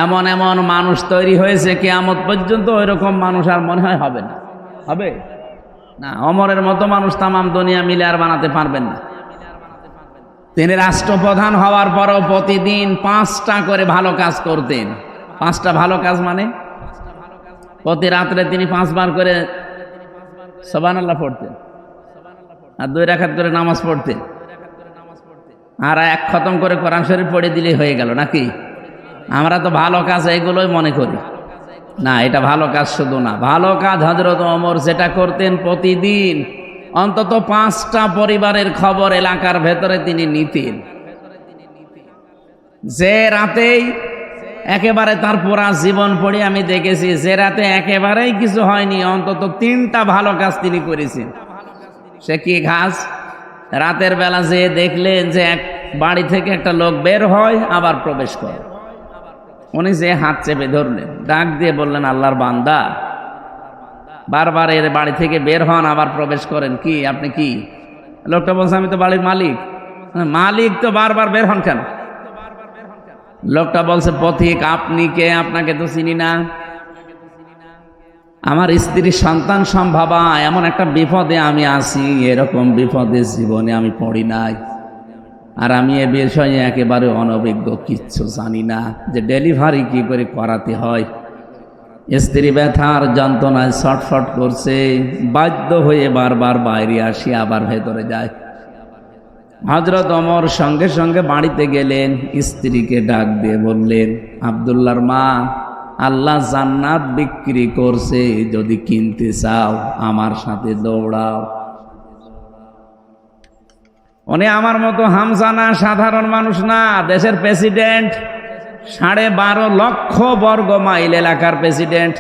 এমন এমন মানুষ তৈরি হয়েছে কিয়ামত পর্যন্ত ওই রকম মানুষ আর মনে হয় হবে না। হবে না, ওমরের মতো মানুষ তামাম দুনিয়া মিলে আর বানাতে পারবেন না। তিনি রাষ্ট্রপ্রধান হওয়ার পরও প্রতিদিন 5টা করে ভালো কাজ করতেন। 5টা ভালো কাজ মানে প্রতি রাত্রে তিনি 5 বার করে সুবহানাল্লাহ পড়তেন, আর 2 রাকাত করে নামাজ পড়তেন, আর 1 খতম করে কোরআন শরীফ পড়ে দিলেই হয়ে গেল নাকি? আমরা তো ভালো কাজ এগুলোই মনে করি না, এটা ভালো কাজ শুধু না, ভালো কাজ হযরত ওমর যেটা করতেন প্রতিদিন অন্তত 5টা পরিবারের খবর এলাকার ভেতরে তিনি নিতেন। যে রাতেই একেবারে তার পুরা জীবন পড়ে আমি দেখেছি, যে রাতে একেবারেই কিছু হয়নি অন্তত 3টা ভালো কাজ তিনি করেছেন। সে কি কাজ? রাতের বেলা যে দেখলেন যে এক বাড়ি থেকে একটা লোক বের হয় আবার প্রবেশ করে, উনি যে হাত চেপে ধরলেন, ডাক দিয়ে বললেন, আল্লাহর বান্দা, বারবার এর বাড়ি থেকে বের হন আবার প্রবেশ করেন, কি আপনি কি? লোকটা বলছে, আমি তো বাড়ির মালিক। মালিক তো বারবার বের হন কেন? লোকটা বলছে, পথিক আপনি কে? আপনাকে তো চিনি না। আমার স্ত্রী সন্তান সম্ভবা, এমন একটা বিপদে আমি আছি, এরকম বিপদে জীবনে আমি পড়ি নাই, আর আমি এ বিষয়ে একেবারে অনভিজ্ঞ, কিচ্ছু জানি না যে ডেলিভারি কি করে করাতে হয়। স্ত্রী ব্যথার যন্ত্রণায় ছটফট করছে, বাধ্য হয়ে বারবার বাইরে আসি আবার ভেতরে যায়। হযরত ওমর সঙ্গে সঙ্গে বাড়িতে গেলেন, স্ত্রীকে ডাক দিয়ে বললেন, আব্দুল্লাহর মা, আল্লাহ জান্নাত বিক্রি করছে, যদি কিনতে চাও আমার সাথে দৌড়াও। উনি আমার মতো হামজা না, সাধারণ মানুষ না, দেশের প্রেসিডেন্ট, 12.5 লক্ষ বর্গ মাইল এলাকার প্রেসিডেন্ট।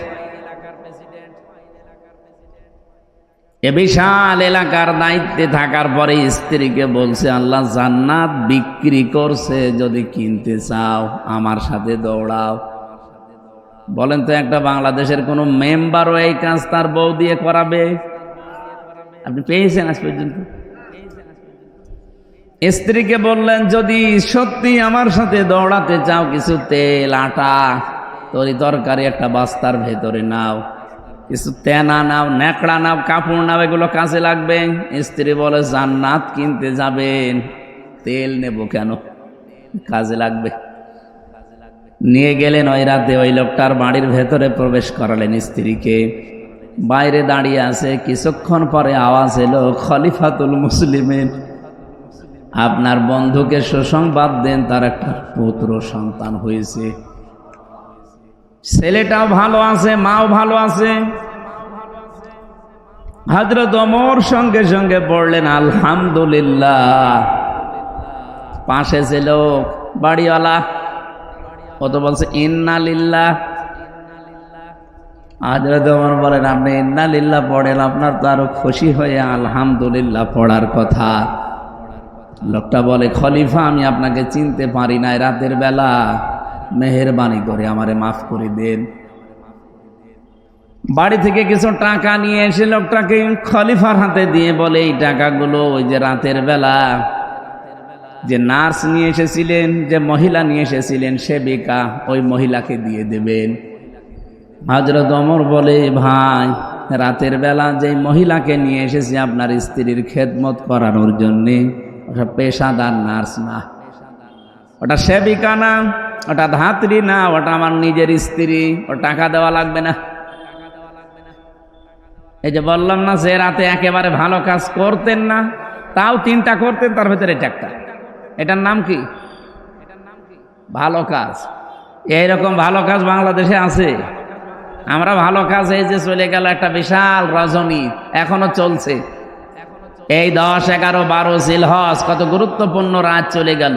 এ বিশাল এলাকার দায়িত্বে থাকার পরে স্ত্রীকে বলছে, আল্লাহ জান্নাত বিক্রি করছে, যদি কিনতে চাও আমার সাথে দৌড়াও। বলেন তো, একটা বাংলাদেশের কোন মেম্বারও এই কাজ তার বউ দিয়ে করাবে? আপনি পেয়েছেন আজ পর্যন্ত? স্ত্রীকে বললেন, যদি সত্যি আমার সাথে দৌড়াতে চাও, কিছু তেল, আটা, তরি তরকারি একটা বস্তার ভেতরে নাও, কিছু তেনা নাও, ন্যাকড়া নাও, কাপড় নাও, এগুলো কাজে লাগবে। স্ত্রী বলে, জান্নাত কিনতে যাবেন, তেল নেব কেন, কাজে লাগবে। নিয়ে গেলেন ওই রাতে, ওই লোকটার বাড়ির ভেতরে প্রবেশ করালেন স্ত্রীকে। বাইরে দাঁড়িয়ে আছে, কিছুক্ষণ পরে আওয়াজ এলো, খলিফাতুল মুসলিমিন, আপনার বন্ধুকে সুসংবাদ দেন, তার একটা পুত্র সন্তান হয়েছে, ছেলেটাও ভালো আছে, মাও ভালো আছে। হযরত ওমর সঙ্গে সঙ্গে পড়লেন আলহামদুলিল্লাহ। পাশে ছিল বাড়িওয়ালা, ও তো বলছে ইন্না লিল্লাহ। হযরত ওমর বলেন, আপনি ইন্না লিল্লাহ পড়েন, আপনার তো আরো খুশি হয়ে আলহামদুলিল্লাহ পড়ার কথা। লোকটা বলে, খলিফা, আমি আপনাকে চিনতে পারি না, রাতের বেলা, মেহেরবানি করে আমারে মাফ করে দেন। বাড়ি থেকে কিছু টাকা নিয়ে এসে লোকটাকে খলিফার হাতে দিয়ে বলে, এই টাকাগুলো ওই যে রাতের বেলা যে নার্স নিয়ে এসেছিলেন, যে মহিলা নিয়ে এসেছিলেন, সেবিকা, ওই মহিলাকে দিয়ে দেবেন। হযরত ওমর বলে, ভাই, রাতের বেলা যে মহিলাকে নিয়ে এসেছি আপনার স্ত্রীর খেদমত করানোর জন্যে, ওটা পেশাদার নার্স না, ওটা সেবিকা না, ওটা ধাত্রী না, ওটা আমার নিজের স্ত্রী, ও টাকা দেওয়া লাগবে না। এই যে বললাম না, যে রাতে একেবারে ভালো কাজ করতেন না, তাও 3টা করতেন, তার ভেতরে এটা একটা। এটার নাম কি? ভালো কাজ। এইরকম ভালো কাজ বাংলাদেশে আছে? আমরা ভালো কাজ, এই যে চলে গেল একটা বিশাল রজনী, এখনো চলছে। এই 10, 11, 12 জিলহজ, কত গুরুত্বপূর্ণ রাত চলে গেল।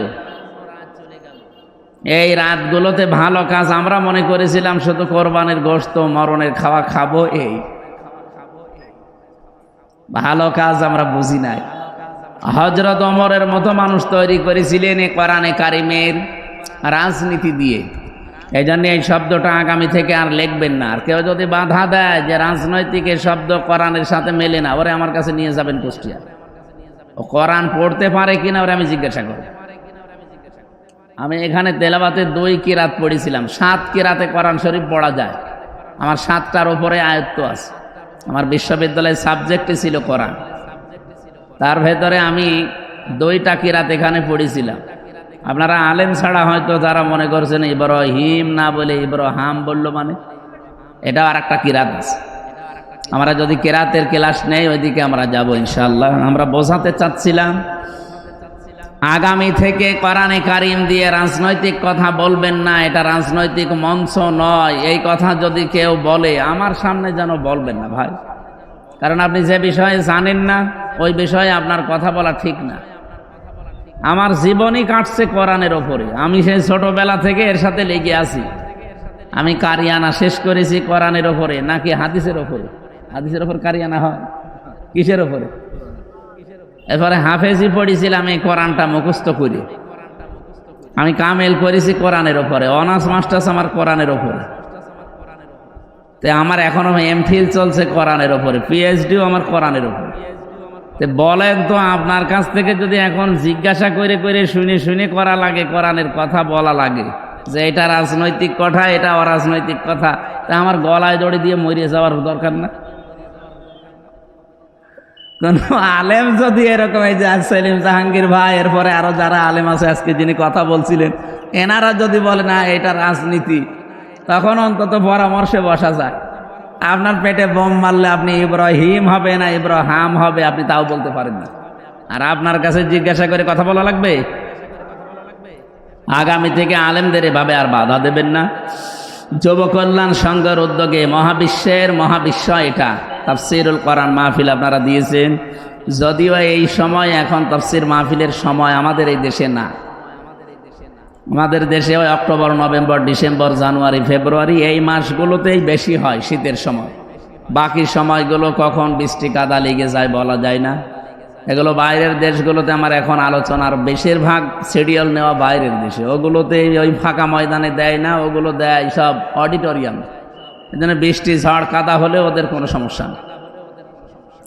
এই রাতগুলোতে ভালো কাজ আমরা মনে করেছিলাম শুধু কোরবানির গোশত, মরণের খাওয়া খাবো, এই ভালো কাজ আমরা বুঝি নাই। হযরত ওমরের মতো মানুষ তৈরি করেছিলেন এই কোরআনে কারিমের রাজনীতি দিয়ে। এই জন্য এই শব্দটা আগামী থেকে আর লিখবেন না। আর কেউ যদি বাধা দেয় যে রাজনৈতিক এই শব্দ কোরআনের সাথে মেলে না, ওরে আমার কাছে নিয়ে যাবেন কুষ্টিয়া, ও কোরআন পড়তে পারে কিনা ওরে আমি জিজ্ঞাসা করব। আমি এখানে তেলাওয়াতে 2 কিরাত পড়েছিলাম। 7 কিরাতে কোরআন শরীফ পড়া যায়, আমার 7টার উপরে আয়ত্ত আছে। আমার বিশ্ববিদ্যালয়ের সাবজেক্টই ছিল কোরআন। তার ভেতরে আমি 2টা কিরাত এখানে পড়েছিলাম। আপনারা আলেম ছাড়া হয়তো যারা মনে করছেন ইব্রাহিম না বলে ইব্রাহাম বললো, মানে এটাও আর একটা কিরাত আছে। আমরা যদি কিরাতের ক্লাস নেই ওইদিকে আমরা যাব ইনশাআল্লাহ। আমরা বোঝাতে চাচ্ছিলাম আগামী থেকে কোরআনে কারিম দিয়ে রাজনৈতিক কথা বলবেন না, এটা রাজনৈতিক মঞ্চ নয়। এই কথা যদি কেউ বলে আমার সামনে যেন বলবেন না ভাই, কারণ আপনি যে বিষয়ে জানেন না ওই বিষয়ে আপনার কথা বলা ঠিক না। আমার জীবনই কাটছে কোরআনের ওপরে, আমি সেই ছোটবেলা থেকে এর সাথে লেগে আছি। আমি কারিয়ানা শেষ করেছি কোরআনের ওপরে নাকি হাদিসের ওপরে? হাদিসের ওপর কারিয়ানা হয়, কিসের ওপরে? এরপরে হাফেজি পড়েছিলাম এই কোরআনটা মুখস্থ করে। আমি কামেল করেছি কোরআনের ওপরে, অনার্স মাস্টার্স আমার কোরআনের ওপরে। তো আমার এখনো এমফিল চলছে কোরআনের ওপরে, পিএইচডিও আমার কোরআনের ওপরে। তো বলেন তো, আপনার কাছ থেকে যদি এখন জিজ্ঞাসা করে করে শুনে শুনে করা লাগে, কোরআনের কথা বলা লাগে যে এটা রাজনৈতিক কথা, এটা অরাজনৈতিক কথা, তা আমার গলায় দড়ি দিয়ে মরিয়ে যাওয়ার দরকার না? কোন আলেম যদি এরকম, এই যে সেলিম জাহাঙ্গীর ভাই, এরপরে আরো যারা আলেম আছে আজকে যিনি কথা বলছিলেন, এনারা যদি বলে না এটা রাজনীতি, তখন অন্তত পরামর্শে বসা যায়। আপনার পেটে বোম মারলে আপনি ইব্রাহিম হবে না ইব্রাহাম হবে আপনি তাও বলতে পারেন না, আর আপনার কাছে জিজ্ঞাসা করে কথা বলা লাগবে? আগামী থেকে আলেমদের এভাবে আর বাধা দেবেন না। যুব কল্যাণ সংঘের উদ্যোগে মহাবিশ্ব এটা তাফসিরুল কোরআন মাহফিল আপনারা দিয়েছেন। যদিও এই সময় এখন তাফসির মাহফিলের সময় আমাদের এই দেশে না, আমাদের দেশে ওই অক্টোবর, নভেম্বর, ডিসেম্বর, জানুয়ারি, ফেব্রুয়ারি এই মাসগুলোতেই বেশি হয় শীতের সময়। বাকি সময়গুলো কখন বৃষ্টি কাদা লেগে যায় বলা যায় না। এগুলো বাইরের দেশগুলোতে আমার এখন আলোচনার বেশিরভাগ শিডিউল নেওয়া বাইরের দেশে, ওগুলোতে ওই ফাঁকা ময়দানে দেয় না, ওগুলো দেয় সব অডিটোরিয়াম। এই জন্য বৃষ্টি ঝড় কাদা হলে ওদের কোনো সমস্যা নেই।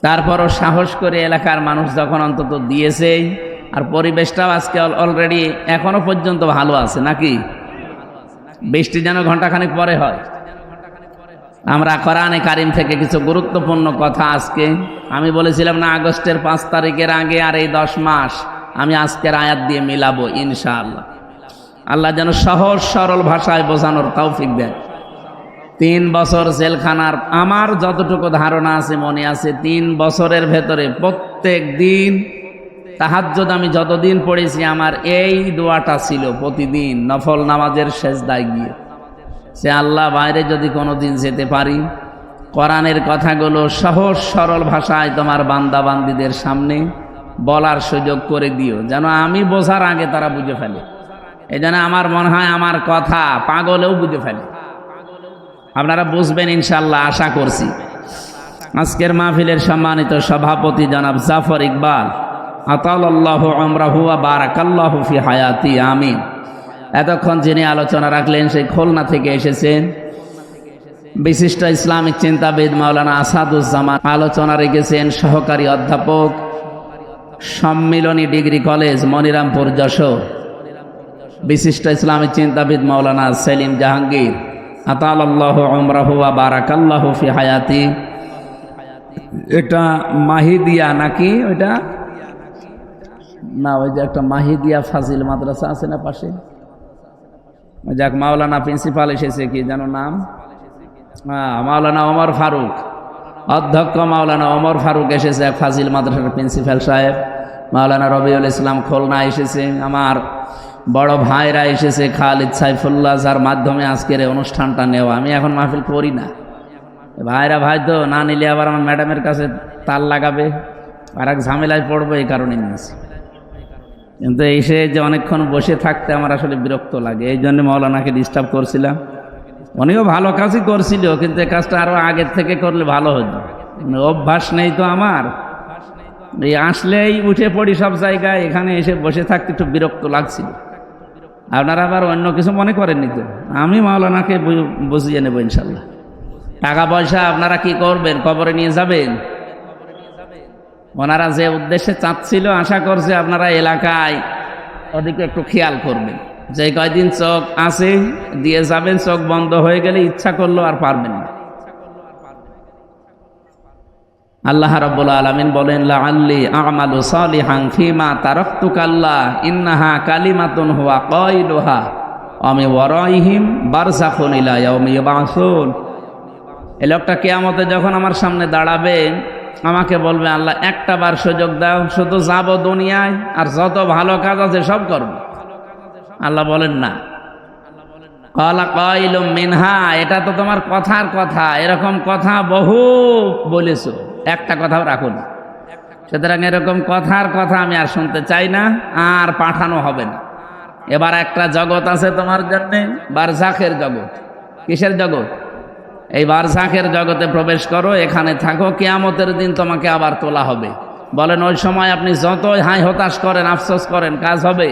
তারপরও সাহস করে এলাকার মানুষ যখন অন্তত দিয়েছে, আর পরিবেশটাও আজকে অলরেডি এখনো পর্যন্ত ভালো আছে নাকি? বৃষ্টি যেন ঘন্টাখানেক পরে হয়। আমরা কোরআনে কারিম থেকে কিছু গুরুত্বপূর্ণ কথা আজকে, আমি বলেছিলাম না আগস্টের 5 তারিখের আগে আর এই 10 মাস আমি আজকের আয়াত দিয়ে মিলাবো ইনশাআল্লাহ। আল্লাহ যেন সহজ সরল ভাষায় বোঝানোর তৌফিক দেন। 3 বছর জেলখানার আমার যতটুকু ধারণা আছে মনে আছে, 3 বছরের ভেতরে প্রত্যেক দিন তাহাজ্জুদ আমি যতদিন পড়েছি আমার এই দোয়াটা ছিল প্রতিদিন নফল নামাজের সেজদায় গিয়ে, সে আল্লাহ বাইরে যদি কোনোদিন যেতে পারি, কোরআনের কথাগুলো সহজ সরল ভাষায় তোমার বান্দা বান্দীদের সামনে বলার সুযোগ করে দিও, যেন আমি বোঝার আগে তারা বুঝে ফেলে। এই জন্য আমার মনে হয় আমার কথা পাগলেও বুঝে ফেলে। আপনারা বুঝবেন ইনশাআল্লাহ, আশা করছি। আজকের মাহফিলের সম্মানিত সভাপতি জনাব জাফর ইকবাল, আতালাল্লাহু উমরাহু ওয়া বারাকাল্লাহু ফি হায়াতি, আমিন। এতক্ষণ যিনি আলোচনা রাখলেন সেই খুলনা থেকে এসেছেন বিশিষ্ট ইসলামিক চিন্তাবিদ মাওলানা আসাদুজ্জামান। আলোচনা রেখেছেন সহকারী অধ্যাপক, সম্মিলনী ডিগ্রি কলেজ, মনিরামপুর, যশোর, বিশিষ্ট ইসলামিক চিন্তাবিদ মাওলানা সেলিম জাহাঙ্গীর, আতালাল্লাহু উমরাহু ওয়া বারাকাল্লাহু ফি হায়াতি। এটা মাহিদিয়া নাকি? ওইটা না, ওই যে একটা মাহিদিয়া ফাজিল মাদ্রাসা আছে না পাশে, যাক মাওলানা প্রিন্সিপাল এসেছে, কি যেন নাম? মাওলানা ওমর ফারুক, অধ্যক্ষ মাওলানা ওমর ফারুক এসেছে, এক ফাজিল মাদ্রাসার প্রিন্সিপাল সাহেব। মাওলানা রবিউল ইসলাম খুলনা এসেছে, আমার বড় ভাইরা এসেছে, খালিদ সাইফুল্লাহ, যার মাধ্যমে আজকের এই অনুষ্ঠানটা নেওয়া। আমি এখন মাহফিল করি না, ভাইরা ভাই তো না নিলে আবার আমার ম্যাডামের কাছে তাল লাগাবে, আর এক ঝামেলায় পড়বো, এই কারণে নিয়েছি। কিন্তু এসে যে অনেকক্ষণ বসে থাকতে আমার আসলে বিরক্ত লাগে, এই জন্য মাওলানাকে ডিস্টার্ব করছিলাম। উনিও ভালো কাজই করছিল, কিন্তু এই কাজটা আরো আগের থেকে করলে ভালো হতো। অভ্যাস নেই তো আমার, এই আসলেই উঠে পড়ি সব জায়গায়, এখানে এসে বসে থাকতে একটু বিরক্ত লাগছিল। আপনারা আবার অন্য কিছু মনে করেননি তো? আমি মাওলানাকে বুঝিয়ে নেব ইনশাল্লাহ। টাকা পয়সা আপনারা কি করবেন? কবরে নিয়ে যাবেন? ওনারা যে উদ্দেশ্যে চাচ্ছিল, আশা করছে আপনারা এলাকায় ওদিকে একটু খেয়াল করবেন। যে কয়দিন চোখ আছে দিয়ে যাবেন, চোখ বন্ধ হয়ে গেলে ইচ্ছা করলো আর পারবেন না। আল্লাহ রাব্বুল আলামিন বলেন, লাআল্লি আ'মালু সালিহান ফীমা তারাকতু কাল্লা ইন্নাহা কালিমাতুন হুয়া কাইলুহা ওয়া মিন ওয়ারাইহিম বারযাখুন ইলা ইয়াউমি ইউবআসুন। এই লোকটা কিয়ামতে যখন আমার সামনে দাঁড়াবে, আমাকে বলবে, আল্লাহ একটা বার সুযোগ দাও, শুধু যাব দুনিয়ায় আর যত ভালো কাজ আছে সব করব। আল্লাহ বলেন না। ক্বালা কাইলুম মিনহা, এটা তো তোমার কথার কথা, এরকম কথা বহু বলেছো, একটা কথাও রাখো না। সুতরাং এরকম কথার কথা আমি আর শুনতে চাই না, আর পাঠানো হবে না। এবার একটা জগৎ আছে তোমার জন্য, বারজাখের জগৎ। কিসের জগৎ? এই বারজাখের জগতে প্রবেশ করো, এখানে থাকো, কিয়ামতের দিন তোমাকে আবার তোলা হবে। বলেন ওই সময় আপনি যতই হাই হতাশ করেন, আফসোস করেন, কাজ হবে?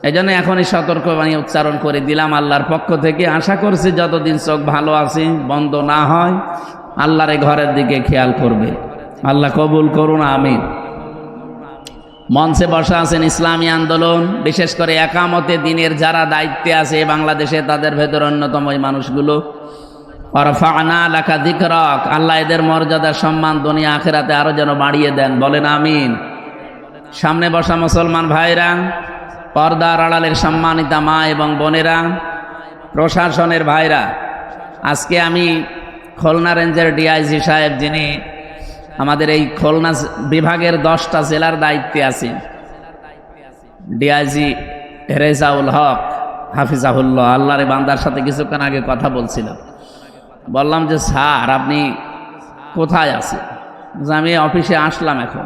এই জন্য এখনই সতর্কবাণী উচ্চারণ করে দিলাম আল্লাহর পক্ষ থেকে। আশা করছি যতদিন চোখ ভালো আছে, বন্ধ না হয়, আল্লাহর এই ঘরের দিকে খেয়াল করবে। আল্লাহ কবুল করুন, আমিন। মঞ্চে বসা আছেন ইসলামী আন্দোলন, বিশেষ করে একামতে দিনের যারা দায়িত্বে আছে বাংলাদেশে, তাদের ভেতর অন্যতম এই মানুষগুলো। ওয়ারফা'না লাকা যিকরাক, আল্লাহ এদের মর্যাদা, সম্মান দুনিয়া আখিরাতে আরো যেন বাড়িয়ে দেন। বলেন আমিন। সামনে বসা মুসলমান ভাইরা, পর্দার আড়ালের সম্মানিতা মা এবং বোনেরা, প্রশাসনের ভাইরা, আজকে আমি খুলনা রেঞ্জের ডিআইজি সাহেব, যিনি আমাদের এই খুলনা বিভাগের 10টা জেলার দায়িত্বে আছেন, ডিআইজি রেজাউল হক হাফিজাহুল্লাহ, আল্লাহর বান্দার সাথে কিছুক্ষণ আগে কথা বলছিলাম। বললাম যে স্যার আপনি কোথায় আছেন? আমি অফিসে আসলাম। এখন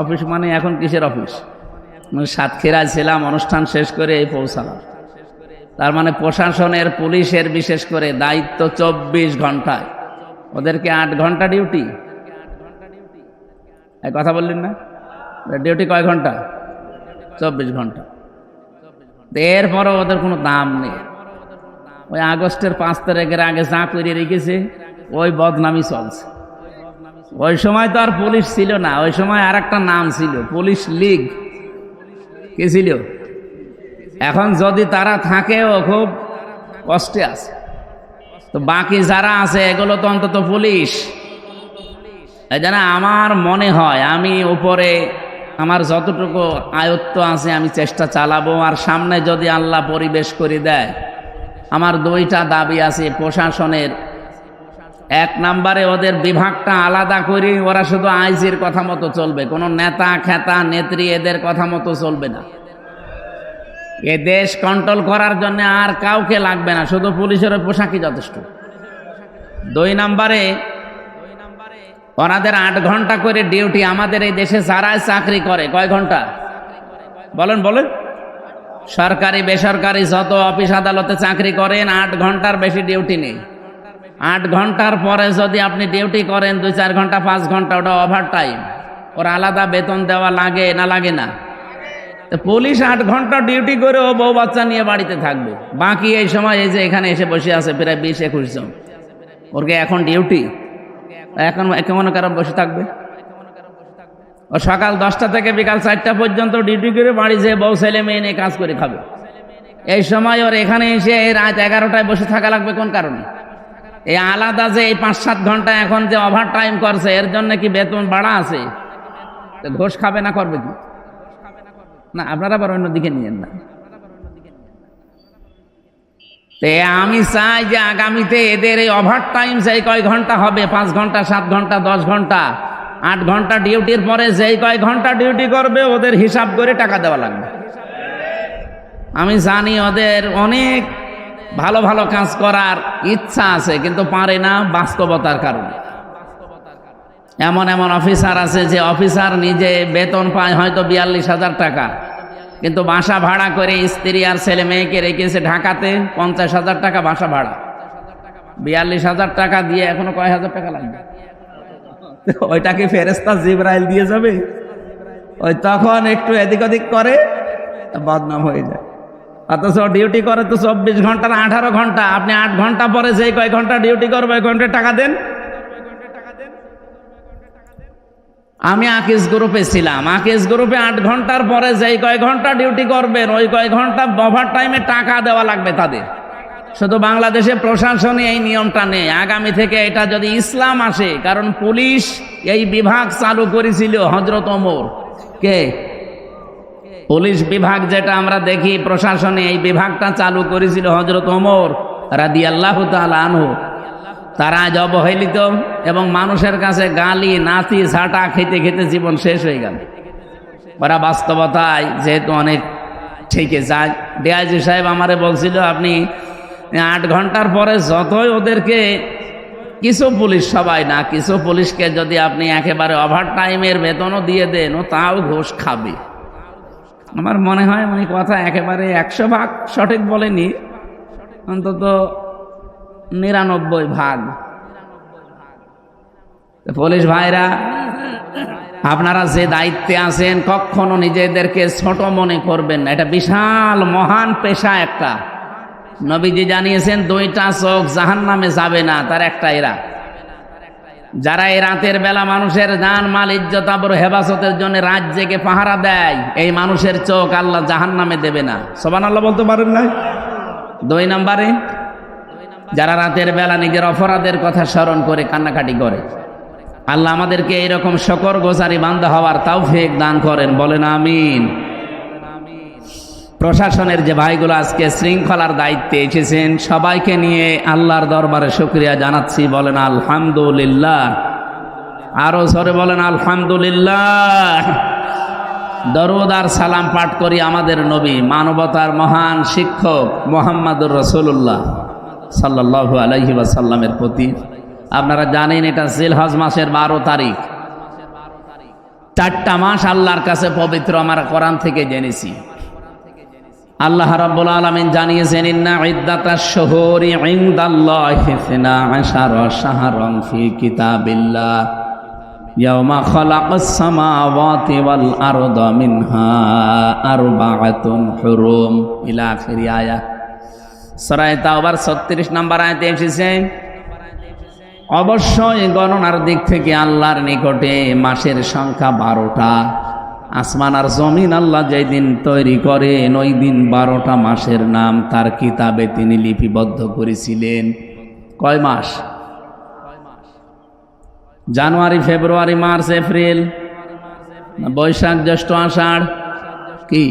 অফিস মানে এখন কিসের অফিস? সাতক্ষীরায় ছিলাম, অনুষ্ঠান শেষ করে এই পৌঁছালাম। তার মানে প্রশাসনের, পুলিশের বিশেষ করে দায়িত্ব 24 ঘন্টায়, ওদেরকে 8 ঘন্টা ডিউটি। এই কথা বললেন না? ডিউটি কয় ঘন্টা? 24 ঘন্টা। এরপরও ওদের কোনো দাম নেই। ওই আগস্টের 5 তারিখের আগে যা করে রেখেছে, ওই বদনামি চলছে। ওই সময় তো আর পুলিশ ছিল না, ওই সময় আর একটা নাম ছিল, পুলিশ লীগ। কি ছিল? এখন যদি তারা থাকেও খুব কষ্টে আছে। তো বাকি যারা আছে এগুলো তো অন্তত পুলিশ। এই জন্য আমার মনে হয় আমি উপরে আমার যতটুকু আয়ত্ত আছে আমি চেষ্টা চালাবো। আর সামনে যদি আল্লাহ পরিবেশ করে দেয়, আমার 2টা দাবি আছে প্রশাসনের। 1 নম্বরে ওদের বিভাগটা আলাদা করে, ওরা শুধু আইজির কথা মতো চলবে, কোনো নেতা খেতা নেত্রী এদের কথা মতো চলবে না। এ দেশ কন্ট্রোল করার জন্য আর কাউকে লাগবে না, শুধু পুলিশের পোশাকই যথেষ্ট। 2 নম্বরে ওনাদের 8 ঘন্টা করে ডিউটি। আমাদের এই দেশে যারা চাকরি করে কয় ঘন্টা? বলেন বলেন। সরকারি বেসরকারি যত অফিস আদালতে চাকরি করেন, 8 ঘন্টার বেশি ডিউটি নেই। 8 ঘন্টার পরে যদি আপনি ডিউটি করেন 2-4 ঘন্টা 5 ঘন্টা, ওটা ওভার টাইম। ওর আলাদা বেতন দেওয়া লাগে না? লাগে না? পুলিশ 8 ঘন্টা ডিউটি করে ও বউ বাচ্চা নিয়ে বাড়িতে থাকবে। বাকি এই সময় এই যে এখানে এসে বসে আছে প্রায় 20-21 জন, ওরকে এখন ডিউটি, এখন কেমন কারণ বসে থাকবে? ও সকাল 10টা থেকে বিকাল 4টা পর্যন্ত ডিউটি করে বাড়ি যেয়ে বউ ছেলে মেয়ে নিয়ে কাজ করে খাবে। এই সময় ওর এখানে এসে রাত 11টায় বসে থাকা লাগবে কোন কারণে? এই আলাদা যে এই 5-7 ঘন্টা এখন যে ওভার টাইম করছে, এর জন্য কি বেতন বাড়া আছে? ঘোষ খাবে না, করবে কি না? আপনারা আবার অন্যদিকে নিয়েন না। আমি চাই যে আগামীতে এদের এই ওভার টাইম যেই কয় ঘন্টা হবে, 5 ঘন্টা 7 ঘন্টা 10 ঘন্টা 8 ঘন্টা ডিউটির পরে যেই কয় ঘন্টা ডিউটি করবে, ওদের হিসাব করে টাকা দেওয়া লাগবে। আমি জানি ওদের অনেক ভালো ভালো কাজ করার ইচ্ছা আছে, কিন্তু পারে না বাস্তবতার কারণে। এমন এমন অফিসার আছে যে অফিসার নিজে বেতন পায় হয়তো 42,000 টাকা, কিন্তু বাসা ভাড়া করে স্ত্রী আর ছেলে মেয়েকে রেখেছে ঢাকাতে, 50,000 টাকা বাসা ভাড়া। 42,000 টাকা দিয়ে এখনো কয় হাজার টাকা লাগবে? ওইটাকে ফেরেশতা জিবরাইল দিয়ে যাবে? ওই তখন একটু এদিক ওদিক করে বদনাম হয়ে যায়। অথচ ডিউটি করে তো 24 ঘন্টার 18 ঘন্টা। আপনি 8 ঘন্টা পরে যেই কয় ঘন্টা ডিউটি করবে ওই ঘন্টা টাকা দেন। আমি আকিজ গ্রুপে ছিলাম। আকিজ গ্রুপে 8 ঘন্টার পরে যেই কয় ঘন্টা ডিউটি করবেন ওই কয় ঘন্টা ওভার টাইমে টাকা দেওয়া লাগবে তাদের। শুধু বাংলাদেশে প্রশাসনে এই নিয়মটা নেই, আগামী থেকে এটা যদি ইসলাম আসে, কারণ পুলিশ এই বিভাগ চালু করেছিল হযরত ওমর। কে? পুলিশ বিভাগ যেটা আমরা দেখি প্রশাসনে, এই বিভাগটা চালু করেছিল হযরত ওমর রাদিয়াল্লাহু তাআলা আনহু। তারা আজ অবহেলিত এবং মানুষের কাছে গালি নাতি ঝাঁটা খেতে খেতে জীবন শেষ হয়ে গেল। ওরা বাস্তবতায় যেহেতু অনেক থেকে যায়। ডিআইজি সাহেব আমারে বলছিল, আপনি 8 ঘন্টার পরে যতই ওদেরকে, কিছু পুলিশ, সবাই না, কিছু পুলিশকে যদি আপনি একেবারে ওভার টাইমের বেতনও দিয়ে দেন ও তাও ঘুষ খাবে। আমার মনে হয় উনি কথা একেবারে 100% সঠিক বলেনি, অন্তত 99%। পুলিশ ভাইরা, আপনারা যে দায়িত্বে আছেন কখনো নিজেদেরকে ছোট মনে করবেন না। এটা বিশাল মহান পেশা একটা। নবীজি জানিয়েছেন 2টা চোখ জাহান্নামে যাবে না, তার একটা এরা। যারা এই রাতের বেলা মানুষের জান মাল ইজ্জত আবরু হেফাজতের জন্য রাত জেগে পাহারা দেয়, এই মানুষের চোখ আল্লাহ জাহান্নামে দেবে না। সুবহানাল্লাহ বলতে পারেন না? 2 নম্বরে, যারা রাতের বেলা নিজের অপরাধের কথা স্মরণ করে কান্নাকাটি করে। আল্লাহ আমাদেরকে এইরকম শুকরগুজারি বান্দা হওয়ার তৌফিক দান করেন, বলেন আমিন। প্রশাসনের যে ভাইগুলো আজকে শৃঙ্খলার দায়িত্বে এসেছেন, সবাইকে নিয়ে আল্লাহর দরবারে শুকরিয়া জানাচ্ছি, বলেন আলহামদুলিল্লাহ। আরো জোরে বলেন আলহামদুলিল্লাহ। দরুদ আর সালাম পাঠ করি আমাদের নবী, মানবতার মহান শিক্ষক মুহাম্মদুর রাসূলুল্লাহ সাল্লাল্লাহু আলাইহি ওয়াসাল্লামের প্রতি। আপনারা জানেন এটা জিলহজ মাসের 12 তারিখ। 4টা মাস আল্লাহর কাছে পবিত্র, আমরা কোরআন থেকে জেনেছি। আল্লাহ রাব্বুল আলামিন জানিয়েছেন, ইন্না ইদ্দাতাশ শুহুরি ইনদাল্লাহি 12 শাহরান ফি কিতাবিল্লাহ ইয়াওমা খালাকাস সামাওয়াতি ওয়াল আরদা মিনহা আরবাআতুন হুরুম ইলা আখিরি আয়াত। সূরা তাওবার 36 নম্বর আয়াতে এসেছে, অবশ্যই গণনার দিক থেকে আল্লাহর নিকটে মাসের সংখ্যা 12টা। আসমান আর জমিন আল্লাহ যেই দিন তৈরি করেন ওই দিন 12টা মাসের নাম তার কিতাবে তিনি লিপিবদ্ধ করেছিলেন। কয় মাস? জানুয়ারি, ফেব্রুয়ারি, মার্চ, এপ্রিল, বৈশাখ, জ্যৈষ্ঠ, আষাঢ়, কি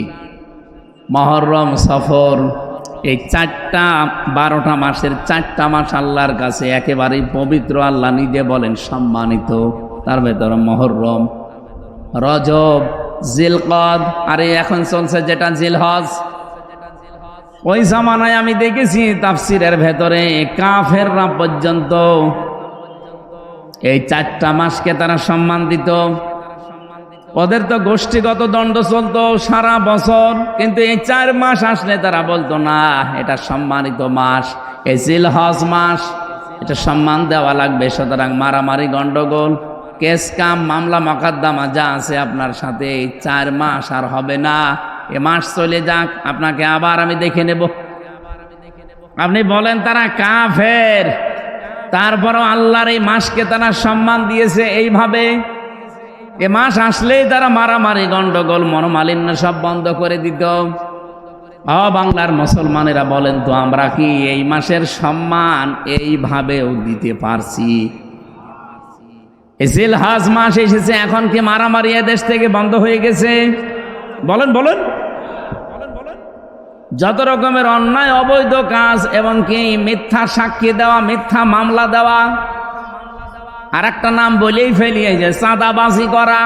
মুহররম, সফর। এই 12টা মাসের 4টা মাস আল্লাহর কাছে একেবারেই পবিত্র। আল্লাহ নিজে বলেন সম্মানিত। তার ভেতরে মুহররম, রজব, জিলকদ, আরে এখন চলছে যেটা জিলহজ। ওই জামানায় আমি দেখেছি তাফসিরের ভেতরে কাফেররা পর্যন্ত এই 4টা মাসকে তারা সম্মান দিত। ওদের তো গোষ্ঠীগত দণ্ড চলতো সারা বছর, কিন্তু এই 4 মাস আসলে তারা বলতো না, এটা সম্মানিত মাস, এই জিলহজ মাস, এটা সম্মান দেওয়া লাগবে। সুতরাং মারামারি, গন্ডগোল, কেস কাম, মামলা মোকদ্দমা যা আছে আপনার সাথে, এই 4 মাস আর হবে না। এ মাস চলে যাক, আপনাকে আবার আমি দেখে নেব। আপনি বলেন তারা কাফের, তারপরও আল্লাহর এই মাসকে তারা সম্মান দিয়েছে এইভাবে। এ মাস আসলেই তারা মারামারি, গন্ডগোল, মনোমালিন্য সব বন্ধ করে দিত। বাংলার মুসলমানেরা বলেন তো, আমরা কি এই মাসের সম্মান এইভাবেও দিতে পারছি? জিলহজ মাস এসেছে, এখন কি মারামারি দেশ থেকে বন্ধ হয়ে গেছে? বলেন বলেন। যত রকমের অন্যায় অবৈধ কাজ এবং কি মিথ্যা সাক্ষী দেওয়া, মিথ্যা মামলা দেওয়া, আর একটা নাম বলেই ফেলি, এই যে চাঁদাবাজি করা,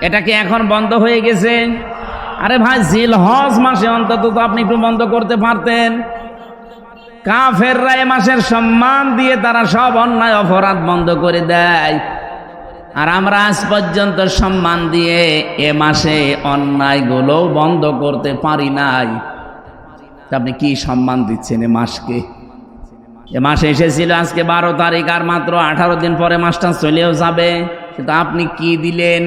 এটা কি এখন বন্ধ হয়ে গেছে? আরে ভাই, জিলহজ মাসে অন্তত তো আপনি একটু বন্ধ করতে পারতেন। কাফেররা এ মাসের সম্মান দিয়ে তারা সব অন্যায় অপরাধ বন্ধ করে দেয়, আর আমরা আজ পর্যন্ত সম্মান দিয়ে এ মাসে অন্যায়গুলো বন্ধ করতে পারি নাই। আপনি কি সম্মান দিচ্ছেন এ মাসকে? এ মাসে এসেছিল আজকে 12 তারিখ, আর মাত্র 18 দিন পরে মাসটা চলেও যাবে, কিন্তু আপনি কি দিলেন?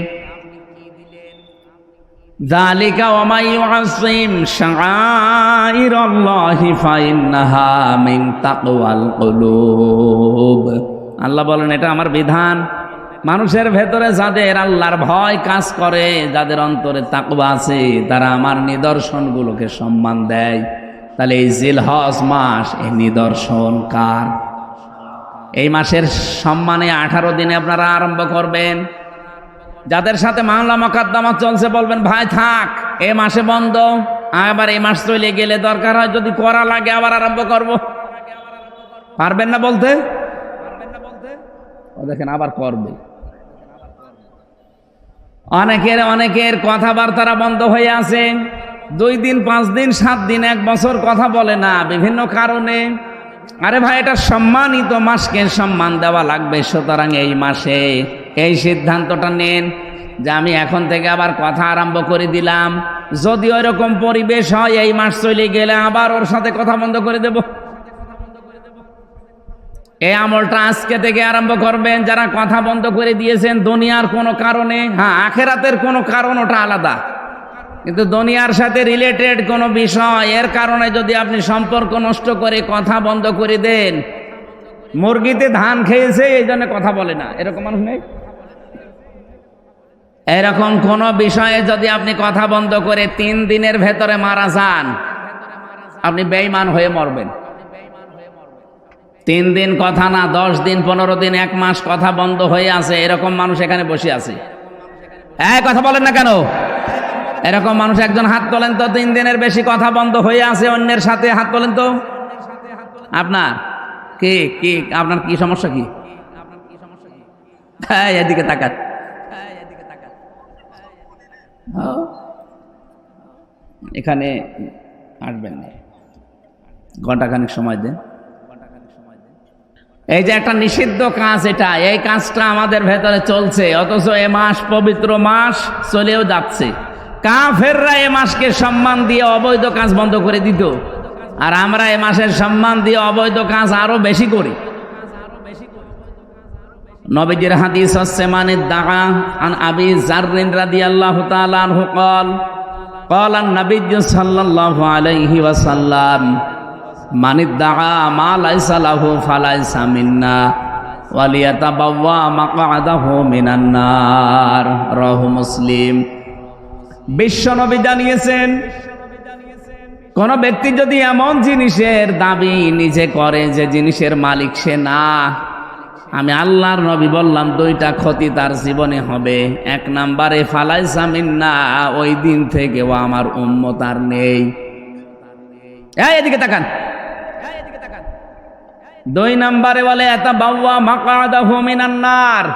যালিকা ওয়া মান ইউআযযিম শাআইরাল্লাহি ফাইন্নাহা মিন তাকওয়াল কুলুব। আল্লাহ বলেন এটা আমার বিধান, মানুষের ভেতরে যাদের আল্লাহর ভয় কাজ করে, যাদের অন্তরে তাকওয়া আছে, তারা আমার নিদর্শনগুলোকে সম্মান দেয়। তাহলে এই জিলহজ মাস, এই নিদর্শন কার? এই মাসের সম্মানে 18 দিনে আপনারা আরম্ভ করবেন। যাদের সাথে মামলা মোকদ্দমা চলছে বলবেন ভাই থাক, এই মাসে বন্ধ, আবার এই মাস চলে গেলে দরকার হয় যদি করা লাগে আবার আরম্ভ করব। পারবেন না বলতে? ও দেখেন আবার করবে। অনেকের কথাবার্তারা বন্ধ হয়ে আছে, 2 দিন 5 দিন 7 দিন 1 বছর কথা বলে না বিভিন্ন কারণে। আরে ভাই, এটা সম্মানিত মাসকে সম্মান দেওয়া লাগবে। সুতরাং এই মাসে এই সিদ্ধান্তটা নেন যে আমি এখন থেকে আবার কথা আরম্ভ করে দিলাম। যদি ওইরকম পরিবেশ হয় এই মাস চলে গেলে আবার ওর সাথে কথা বন্ধ করে দেব। এই আমলটা আজকে থেকে আরম্ভ করবেন। যারা কথা বন্ধ করে দিয়েছেন দুনিয়ার কোনো কারণে, হ্যাঁ আখেরাতের কোনো কারণ ওটা আলাদা, কিন্তু দুনিয়ার সাথে রিলেটেড কোনো বিষয় এর কারণে যদি আপনি সম্পর্ক নষ্ট করে কথা বন্ধ করে দেন, মুরগিতে ধান খেয়েছে এই জন্য কথা বলে না, এরকম মানুষ নেই? এরকম কোন বিষয়ে যদি আপনি কথা বন্ধ করে 3 দিনের ভেতরে মারা যান, আপনি বেঈমান হয়ে মরবেন। 3 দিন কথা না, 10 দিন 15 দিন 1 মাস কথা বন্ধ হয়ে আছে, এরকম মানুষ এখানে বসে আছে। কথা বলেন না কেন? এরকম মানুষ একজন হাত তোলেন তো। 3 দিনের বেশি কথা বন্ধ হয়ে আছে অন্যের সাথে, হাত তোলেন তো। আপনার কি আপনার কি সমস্যা? কি এদিকে তাকান। এখানে আসবেন না, ঘন্টাখানিক সময় দেন। এই যে একটা নিষিদ্ধ কাজ, এটা এই কাজটা আমাদের ভেতরে চলছে, অথচ এ মাস পবিত্র মাস চলেও যাচ্ছে। কাফেররা এ মাসকে সম্মান দিয়ে অবৈধ কাজ বন্ধ করে দিত, আর আমরা এ মাসের সম্মান দিয়ে অবৈধ কাজ আরো বেশি করি। নবীজির হাদিস হচ্ছে মানিদ দাআ আন আবি যাররিন রাদিয়াল্লাহু তাআলা আনহু قال قال النبي صلى الله عليه وسلم মানিদ দাআ মা লাইসা লাহু ফালাইসা মিন্না ওয়ালিয়াতাবাওয়া মাকআদাহু মিনান নার। রাহু মুসলিম। বিশ্বনবী জানিয়েছেন, কোন ব্যক্তি যদি এমন জিনিসের দাবি নিজে করে যে জিনিসের মালিক সে না, আমি আল্লাহর নবী বললাম 2টা ক্ষতি তার জীবনে হবে। 1 নম্বরে ফালাইসা মিন্না, ওই দিন থেকে ও আমার উম্মত আর নেই। এদিকে তাকান। 2 নম্বরে বলে ইয়াতাবাওয়া মাকআদাহু মিনান নার,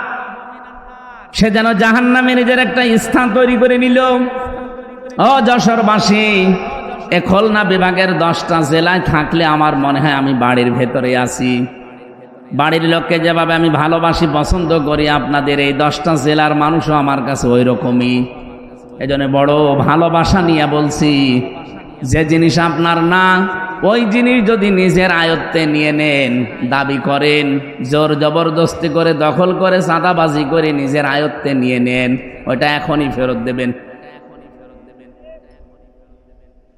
সে যেন জাহান্নামে নিজের একটা স্থান তৈরি করে নিল। ও যশোরবাসী, এ খুলনা বিভাগের 10টা জেলায় থাকলে আমার মনে হয় আমি বাড়ির ভেতরে আছি। বাড়ির লোককে যেভাবে আমি ভালোবাসি, পছন্দ করি, আপনাদের এই 10টা জেলার মানুষও আমার কাছে ওই রকমই। এজন্য বড় ভালোবাসা নিয়ে বলছি, যে জিনিস আপনার না, ওই জিনিস যদি নিজের আয়ত্তে নিয়ে নেন, দাবি করেন, জোর জবরদস্তি করে, দখল করে, চাঁদাবাজি করে নিজের আয়ত্তে নিয়ে নেন, ওটা এখনই ফেরত দেবেন।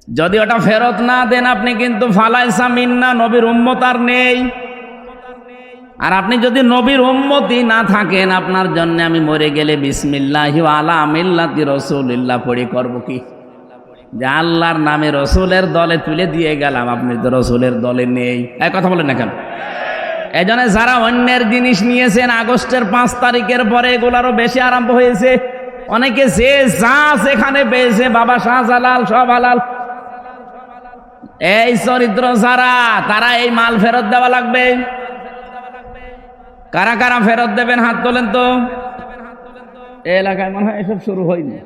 যদি ওটা ফেরত না দেন, আপনি কিন্তু ফালাইসা মিন্না, নবীর উম্মত আর নেই। আর আপনি যদি নবীর উম্মতি না থাকেন, আপনার জন্য আমি মরে গেলে বিসমিল্লাহি ওয়া আলা মিল্লাতি রাসূলিল্লাহ পড়ে করব কি? যে আল্লাহর নামে রসুলের দলে তুলে দিয়ে গেলাম, আপনি তো রসুলের দলে নেই। এক কথা বলেন না কেন? এই জন্য যারা অন্যের জিনিস নিয়েছেন, আগস্টের 5 তারিখের পরে এগুলারও বেশি আরম্ভ হয়েছে। অনেকে যে যা সেখানে পেয়েছে, বাবা শাহজালাল সব হালাল। এই চরিত্র যারা, তারা এই মাল ফেরত দেওয়া লাগবে। কারা কারা ফেরত দেবেন হাত তোলেন তো। এই এলাকায় মনে হয় এসব শুরু হয়নি।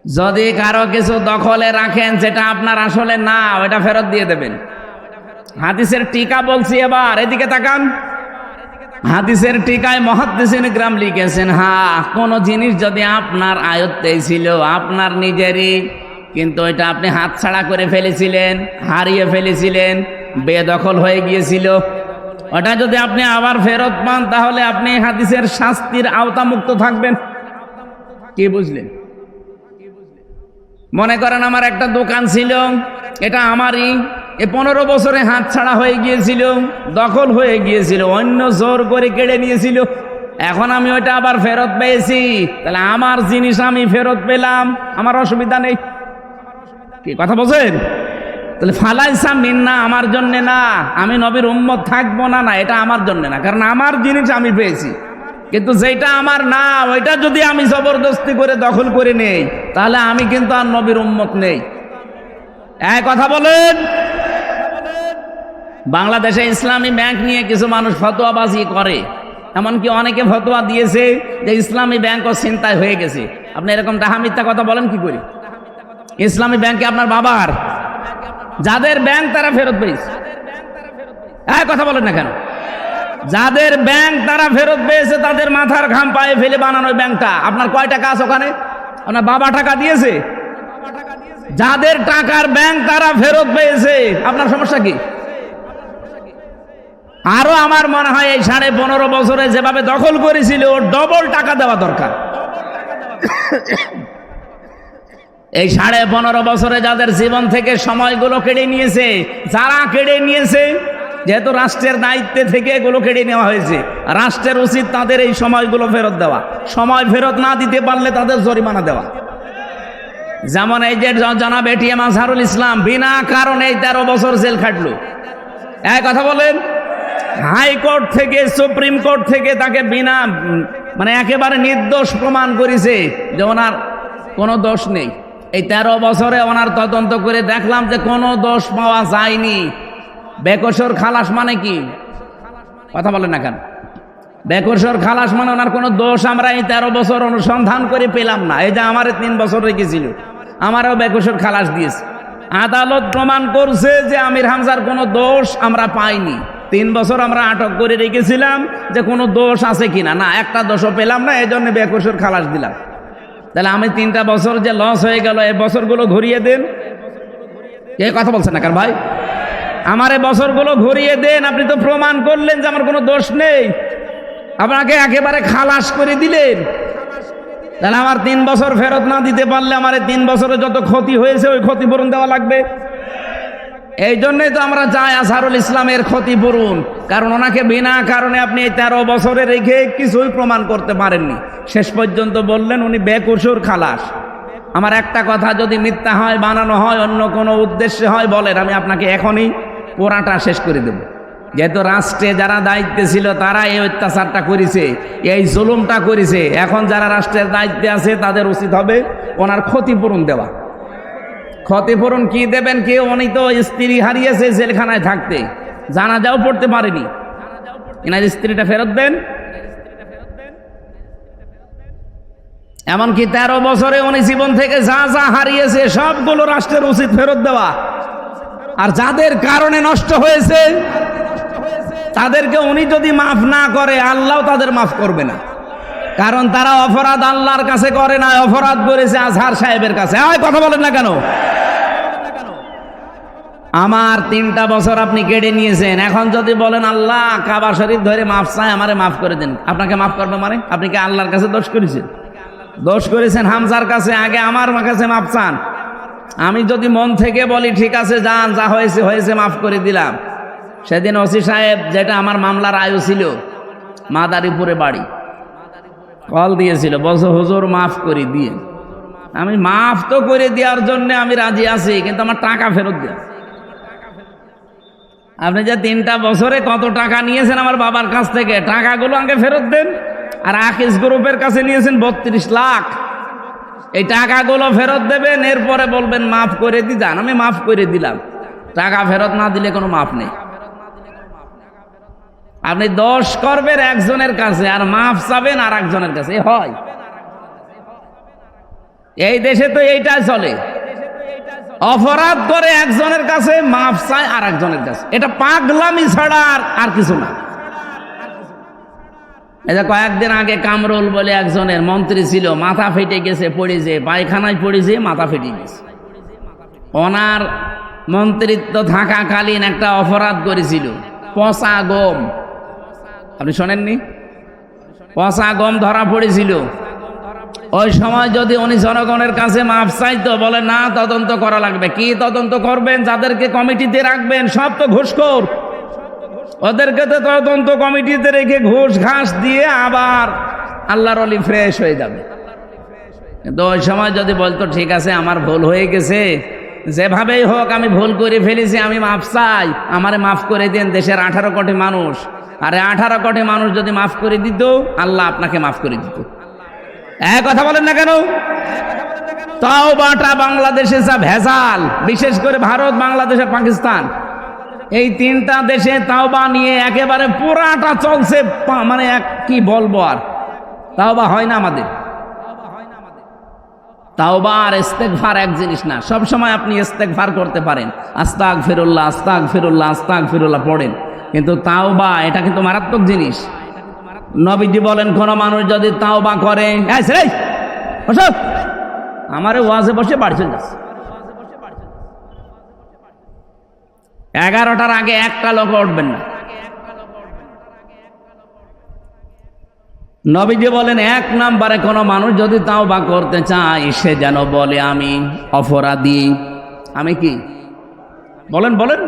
যদি কারো কিছু দখলে রাখেন যেটা আপনার আসলে না, ওটা ফেরত দিয়ে দেবেন। হাদিসের টিকা বলছি, এবার এদিকে তাকান। হাদিসের টিকায় মুহাদ্দিসিন কিরাম লিখেছেন, হ্যাঁ কোন জিনিস যদি আপনার আয়ত্তে ছিল, আপনার নিজেরই, কিন্তু এটা আপনি হাতছাড়া করে ফেলেছিলেন, হারিয়ে ফেলেছিলেন, বেদখল হয়ে গিয়েছিল, ওটা যদি আপনি আবার ফেরত পান, তাহলে আপনি হাদিসের শাস্তির আওতামুক্ত থাকবেন। কি বুঝলেন? মনে করেন আমার একটা দোকান ছিল, এটা আমারই, 15 বছরে হাত ছাড়া হয়ে গিয়েছিল, দখল হয়ে গিয়েছিল, অন্য জোর করে কেড়ে নিয়েছিল। এখন আমি ওইটা আবার ফেরত পেয়েছি, তাহলে আমার জিনিস আমি ফেরত পেলাম, আমার অসুবিধা নেই। কি কথা বলছেন? তাহলে ফালাইসা মিন্না আমার জন্য না, আমি নবীর উম্মত থাকবো না, না এটা আমার জন্য না, কারণ আমার জিনিস আমি পেয়েছি। কিন্তু যেটা আমার না ওইটা যদি আমি জবরদস্তি করে দখল করে নেই, তাহলে আমি কিন্তু আর নবীর উম্মত নেই। এক কথা বলেন। বাংলাদেশে ইসলামী ব্যাংক নিয়ে কিছু মানুষ ফতোয়াবাজি করে, এমনকি অনেকে ফতোয়া দিয়েছে যে ইসলামী ব্যাংকও ছিনতাই হয়ে গেছে। আপনি এরকম ডাহা মিথ্যা কথা বলেন কি করে? ইসলামী ব্যাংকে আপনার বাবার, যাদের ব্যাংক তারা ফেরত পেয়েছে। এক কথা বলেন না কেন? যাদের ব্যাংক তারা ফেরত পেয়েছে, তাদের মাথার ঘাম পায়ে ফেলে বানানো ব্যাংকটা। আপনার কয় টাকা আছে ওখানে? আপনার বাবা টাকা দিয়েছে? যাদের টাকার ব্যাংক তারা ফেরত পেয়েছে, আপনার সমস্যা কি? আরো আমার মনে হয় এই 15.5 বছরে যেভাবে দখল করেছিল ওর ডবল টাকা দেওয়া দরকার। এই 15.5 বছরে যাদের জীবন থেকে সময়গুলো কেড়ে নিয়েছে, যারা কেড়ে নিয়েছে, যেহেতু রাষ্ট্রের দায়িত্বে থেকে এগুলো কেড়ে নেওয়া হয়েছে, রাষ্ট্রের উচিত তাদের এই সময়গুলো ফেরত দেওয়া। সময় ফেরত না দিতে পারলে তাদের জরিমানা দেওয়া। যেমন এই যে জনাব এটিএম আজহারুল ইসলাম বিনা কারণে 13 বছর জেল খাটলো। এক কথা বলেন। হাইকোর্ট থেকে, সুপ্রিম কোর্ট থেকে তাকে বিনা একেবারে নির্দোষ প্রমাণ করেছে যে ওনার কোনো দোষ নেই। এই 13 বছরে ওনার তদন্ত করে দেখলাম যে কোনো দোষ পাওয়া যায়নি। বেকসুর খালাস মানে কি? কথা বলেন না কেন? বেকসুর খালাস মানে ওনার কোনো দোষ আমরা এই 13 বছর অনুসন্ধান করে পেলাম না। এই যে আমার 3 বছর রেখেছিল, আমারও বেকসুর খালাস দিয়েছে। আদালত প্রমাণ করছে যে আমির হামজার কোনো দোষ আমরা পাইনি। 3 বছর আমরা আটক করে রেখেছিলাম যে কোনো দোষ আছে কিনা, না একটা দোষও পেলাম না, এই জন্য বেকসুর খালাস দিলাম। তাহলে আমি 3টা বছর যে লস হয়ে গেল, এই বছরগুলো ঘুরিয়ে দেন। এই কথা বলছেন না কার ভাই? আমার এই বছরগুলো ঘুরিয়ে দেন। আপনি তো প্রমাণ করলেন যে আমার কোনো দোষ নেই, আপনাকে একেবারে খালাস করে দিলেন। তাহলে আমার 3 বছর ফেরত না দিতে পারলে আমার এই 3 বছরে যত ক্ষতি হয়েছে ওই ক্ষতিপূরণ দেওয়া লাগবে। এই জন্যই তো আমরা চাই আজহারুল ইসলামের ক্ষতিপূরণ, কারণ ওনাকে বিনা কারণে আপনি এই 13 বছরে রেখে কিছুই প্রমাণ করতে পারেননি। শেষ পর্যন্ত বললেন উনি বেকসুর খালাস। আমার একটা কথা যদি মিথ্যা হয়, বানানো হয়, অন্য কোনো উদ্দেশ্যে হয়, বলেন, আমি আপনাকে এখনই পোড়াটা শেষ করে দেব। যেহেতু রাষ্ট্রে যারা দায়িত্বে ছিল তারা এই অত্যাচারটা করেছে, এই জুলুমটা করেছে, এখন যারা রাষ্ট্রের দায়িত্বে আছে তাদের উচিত হবে ওনার ক্ষতিপূরণ দেওয়া। ক্ষতিপূরণ কি দেবেন? কেউ, উনি তো স্ত্রী হারিয়েছে জেলখানায় থাকতে, জানাজাও পড়তে পারেনি, এনার স্ত্রীটা ফেরত দেন। এমনকি 13 বছরে উনি জীবন থেকে যা যা হারিয়েছে সবগুলো রাষ্ট্রের উচিত ফেরত দেওয়া। আর যাদের কারণে নষ্ট হয়েছে তাদেরকে উনি যদি মাফ না করে, আল্লাহ তাদের মাফ করবে না, কারণ তারা অপরাধ আল্লাহর কাছে করে না, অপরাধ করেছে আজহার সাহেবের কাছে। কথা বলেন না কেন? আমার 3টা বছর আপনি কেড়ে নিয়েছেন, এখন যদি বলেন আল্লাহ কাবা শরীফ ধরে মাফ চাই, আমারে মাফ করে দেন, আপনাকে মাফ করবে মানে? আপনি কি আল্লাহর কাছে দোষ করেছেন? দোষ করেছেন হামজার কাছে, আগে আমার কাছে মাফ চান। আমি যদি মন থেকে বলি ঠিক আছে যান, যা হয়েছে হয়েছে, মাফ করে দিলাম। সেদিন ওসি সাহেব, যেটা আমার মামলার আয়ু ছিল, মাদারীপুরে বাড়ি, কল দিয়েছিল, বলছে হুজুর মাফ করে দিয়ে। আমি মাফ তো করে দেওয়ার জন্য আমি রাজি আছি, কিন্তু আমার টাকা ফেরত দেন। আপনি যে 3টা বছরে কত টাকা নিয়েছেন আমার বাবার কাছ থেকে, টাকাগুলো আমাকে ফেরত দেন। আর আকিস গ্রুপের কাছে নিয়েছেন 32 লাখ, এই টাকাগুলো ফেরত দেবেন, এরপরে বলবেন মাফ করে দি যান। আমি মাফ করে দিলাম, টাকা ফেরত না দিলে কোনো মাফ নেই। আপনি দোষ করবেন একজনের কাছে আর মাফ চাবেন আর একজনের কাছে, হয়? এই দেশে তো এইটাই চলে। অপরাধ করে একজনের কাছে, মাফ চায় আর একজনের কাছে। এটা পাগলামি ছাড়া আর কিছু না। এই যে কয়েকদিন আগে কামরুল বলে একজনের মন্ত্রী ছিল, মাথা ফেটে গেছে, পড়েছে, পায়খানায় পড়েছে, মাথা ফেটে গেছে। ওনার মন্ত্রিত্ব থাকাকালীন একটা অপরাধ করেছিল, পচা গম। আপনি শোনেননি? পচা গম ধরা পড়েছিল। ওই সময় যদি উনি জনগণের কাছে মাফ চাইতো, বলে না তদন্ত করা লাগবে। কি তদন্ত করবেন? যাদেরকে কমিটিতে রাখবেন সব তো ঘুষখোর, ওদেরকে তো তদন্ত কমিটিতে রেখে ঘুষ ঘাস দিয়ে আবার আল্লাহর ওলি ফ্রেশ হয়ে যাবে। কিন্তু ওই সময় যদি বলতো ঠিক আছে আমার ভুল হয়ে গেছে, যেভাবেই হোক আমি ভুল করে ফেলেছি, আমি মাফ চাই, আমারে মাফ করে দেন দেশের 18 কোটি মানুষ। আরে 18 কোটি মানুষ যদি মাফ করে দিত, আল্লাহ আপনাকে মাফ করে দিত। কথা বলেন না কেন? তাওবাটা বাংলাদেশে যা ভেজাল, বিশেষ করে ভারত, বাংলাদেশ আর পাকিস্তান, এই 3টা দেশে তাওবা নিয়ে একেবারে পুরাটা চলছে। মানে কি বলবো, আর তাওবা হয় না আমাদের। তাওবা আর ইস্তেগফার এক জিনিস না। সব সময় আপনি ইস্তেগফার করতে পারেন, আস্তাগফিরুল্লাহ আস্তাগফিরুল্লাহ আস্তাগফিরুল্লাহ পড়েন, কিন্তু তাওবা এটা কিন্তু মারাত্মক জিনিস। নবীজি বলেন কোন মানুষ যদি তাওবা করে, আমারে ওয়াজে বসে বাড়ি চলে যাচ্ছে, 11টার আগে একটা লোক উঠবেন না। নবীজি বলেন 1 নম্বরে কোন মানুষ যদি তাওবা করতে চায়, সে যেন বলে আমি অপরাধী। আমি কি বলেন বলেন?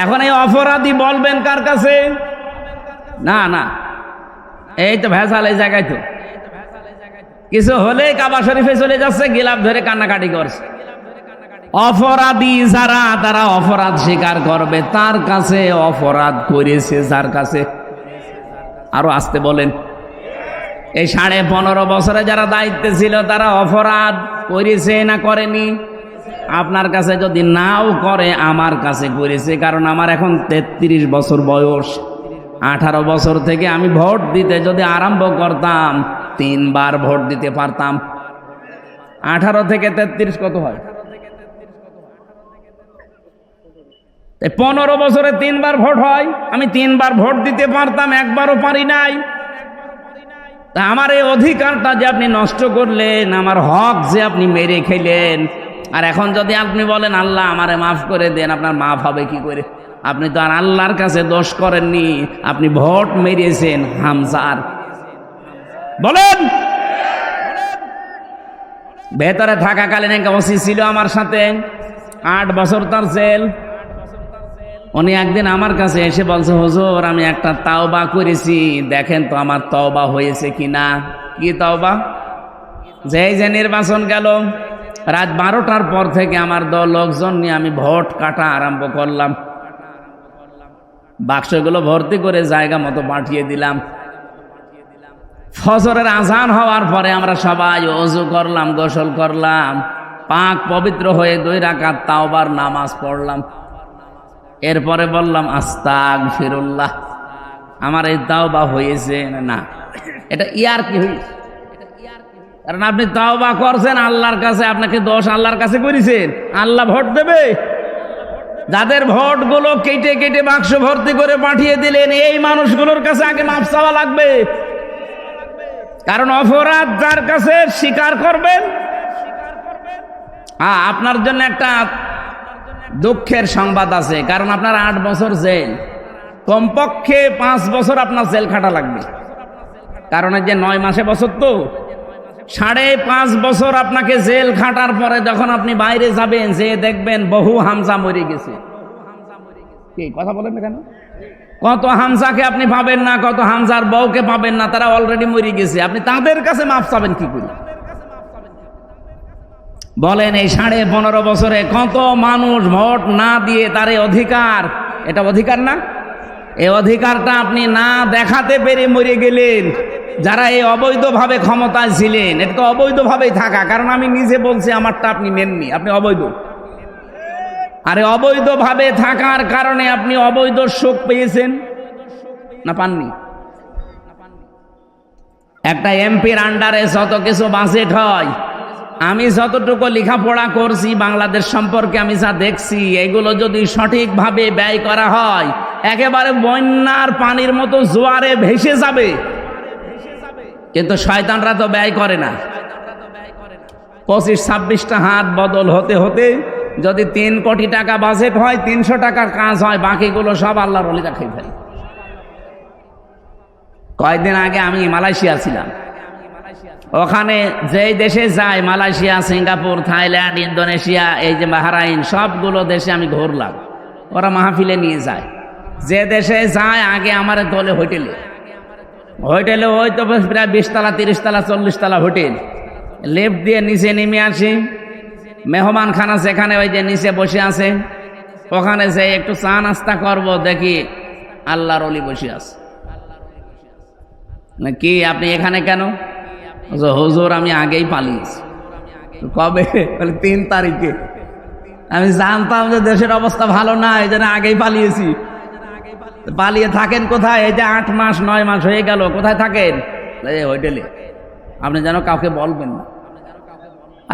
এখন এই অপরাধী বলবেন কার কাছে? না না, এই তো ভেজাল এই জায়গায়। তো কিছু হলে কাবা শরীফে চলে যাচ্ছে, গিলাপ ধরে কান্নাকাটি করছে। অপরাধী যারা, তারা অপরাধ স্বীকার করবে, তার কাছে অপরাধ করেছে যার কাছে। আরো আসতে বলেন। এই 15.5 বছরে যারা দায়িত্বে ছিল, তারা অপরাধ করেছে না করেনি? আপনার কাছে যদি নাও করে, আমার কাছে করেছে, কারণ আমার এখন 33 বছর বয়স। 18 বছর থেকে আমি ভোট দিতে যদি আরম্ভ করতাম, 3 বার ভোট দিতে পারতাম। 18 থেকে 33 কত হয়? 15 বছরে 3 বার ভোট হয়। আমি 3 বার ভোট দিতে পারতাম, একবারও পারি নাই। তা আমার এই অধিকারটা যে আপনি নষ্ট করলেন, আমার হক যে আপনি মেরে খেলেন, আর এখন যদি আপনি বলেন আল্লাহ আমারে মাফ করে দেন, আপনার মাফ হবে কি করে? আপনি তো আর আল্লাহর কাছে দোষ করেননি, আপনি ভোট মেরেছেন হামজার। বলেন। ভেতরে থাকাকালীন এক ওসি ছিল আমার সাথে, 8 বছর তার জেল। উনি একদিন আমার কাছে এসে বলছে, হুজুর আমি একটা তাওবা করেছি, দেখেন তো আমার তাওবা হয়েছে কিনা। কি তাওবা? যে নির্বাচন গেল, রাত 12টার পর থেকে আমার দল লোকজন নিয়ে আমি ভোট কাটা আরম্ভ করলাম। বাক্সগুলো ভর্তি করে জায়গা মতো পাঠিয়ে দিলাম। ফজরের আজান হওয়ার পরে আমরা সবাই ওযু করলাম, গোসল করলাম, পাক পবিত্র হয়ে 2 রাকাত তাওবার নামাজ পড়লাম। এরপরে বললাম আস্তাগফিরুল্লাহ, আমার এই তাওবা হয়েছে না। এটা ইয়ার কি হয়েছে? কারণ আপনি তাওবা করছেন আল্লাহর কাছে, আপনাকে দোষ আল্লাহর কাছে করেছেন, আল্লাহ ভোট দেবে। যাদের ভোটগুলো কেটে কেটে বাক্স ভর্তি করে পাঠিয়ে দিলেন, এই মানুষগুলোর কাছে আগে মাফ চাওয়া লাগবে। কারণ অপরাধ যার কাছে স্বীকার করবেন। আপনার জন্য একটা দুঃখের সংবাদ আছে, কারণ আপনার 8 বছর জেল, কমপক্ষে 5 বছর আপনার জেল খাটা লাগবে। কারণ এই যে 9 মাসে বছর, তো 5.5 বছর আপনাকে জেল খাটার পরে যখন আপনি বাইরে যাবেন, যে দেখবেন বহু হামজা মরে গেছে। কি কথা বলেন না কেন? কত হামজাকে আপনি পাবেন না, কত হামজার বউকে পাবেন না, তারা অলরেডি মরে গেছে। আপনি তাদের কাছে মাফ চাবেন কি করে? বলেন, এই 15.5 বছরে কত মানুষ ভোট না দিয়ে তার এই অধিকার, এটা অধিকার না? এই অধিকারটা আপনি না দেখাতে পেরে মরে গেলেন। যারা এই অবৈধভাবে ক্ষমতায় ছিলেন, এটা তো অবৈধভাবেই থাকা, কারণ আমি নিজে বলছি আমারটা আপনি নেননি, আপনি অবৈধ। আরে অবৈধভাবে থাকার কারণে আপনি অবৈধ সুখ পেয়েছেন না পাননি? একটা এমপির আন্ডারে যত কিছু বাজেট হয়, আমি যতটুকু লেখাপড়া করছি বাংলাদেশ সম্পর্কে, আমি যা দেখছি, এগুলো যদি সঠিকভাবে ব্যয় করা হয়, একেবারে বন্যার পানির মতো জোয়ারে ভেসে যাবে। কিন্তু শয়তানরা তো ব্যয় করে না। 25-26টা হাত বদল হতে হতে যদি 3 কোটি টাকা বাজেট হয়, 300 টাকার কাজ হয়, বাকিগুলো সব আল্লাহর ওলিরা খেয়ে ফেলে। কয়েকদিন আগে আমি মালয়েশিয়া ছিলাম। ওখানে যেই দেশে যাই, মালয়েশিয়া, সিঙ্গাপুর, থাইল্যান্ড, ইন্দোনেশিয়া, এই যে বাহরাইন, সবগুলো দেশে আমি ঘুরলাম। ওরা মাহফিলে নিয়ে যায়। যে দেশে যায় আগে আমার দলে হোটেলে হোটেলে ওই তো প্রায় 20 তলা 30 তলা 40 তলা হোটেল, লিফট দিয়ে নিচে নেমে আসি, মেহমান খানা সেখানে ওই যে নিচে বসে আছে, ওখানে যে একটু চা নাস্তা করবো, দেখি আল্লাহর ওলি বসে আছে। কি আপনি এখানে কেন? হুজুর আমি আগেই পালিয়েছি। কবে? বলে 3 তারিখে। আমি জানতাম যে দেশের অবস্থা ভালো না, এই জন্য আগেই পালিয়েছি। পালিয়ে থাকেন কোথায়? এই যে 8 মাস 9 মাস হয়ে গেল, কোথায় থাকেন? এই হোটেলে। আপনি যেন কাউকে বলবেন না।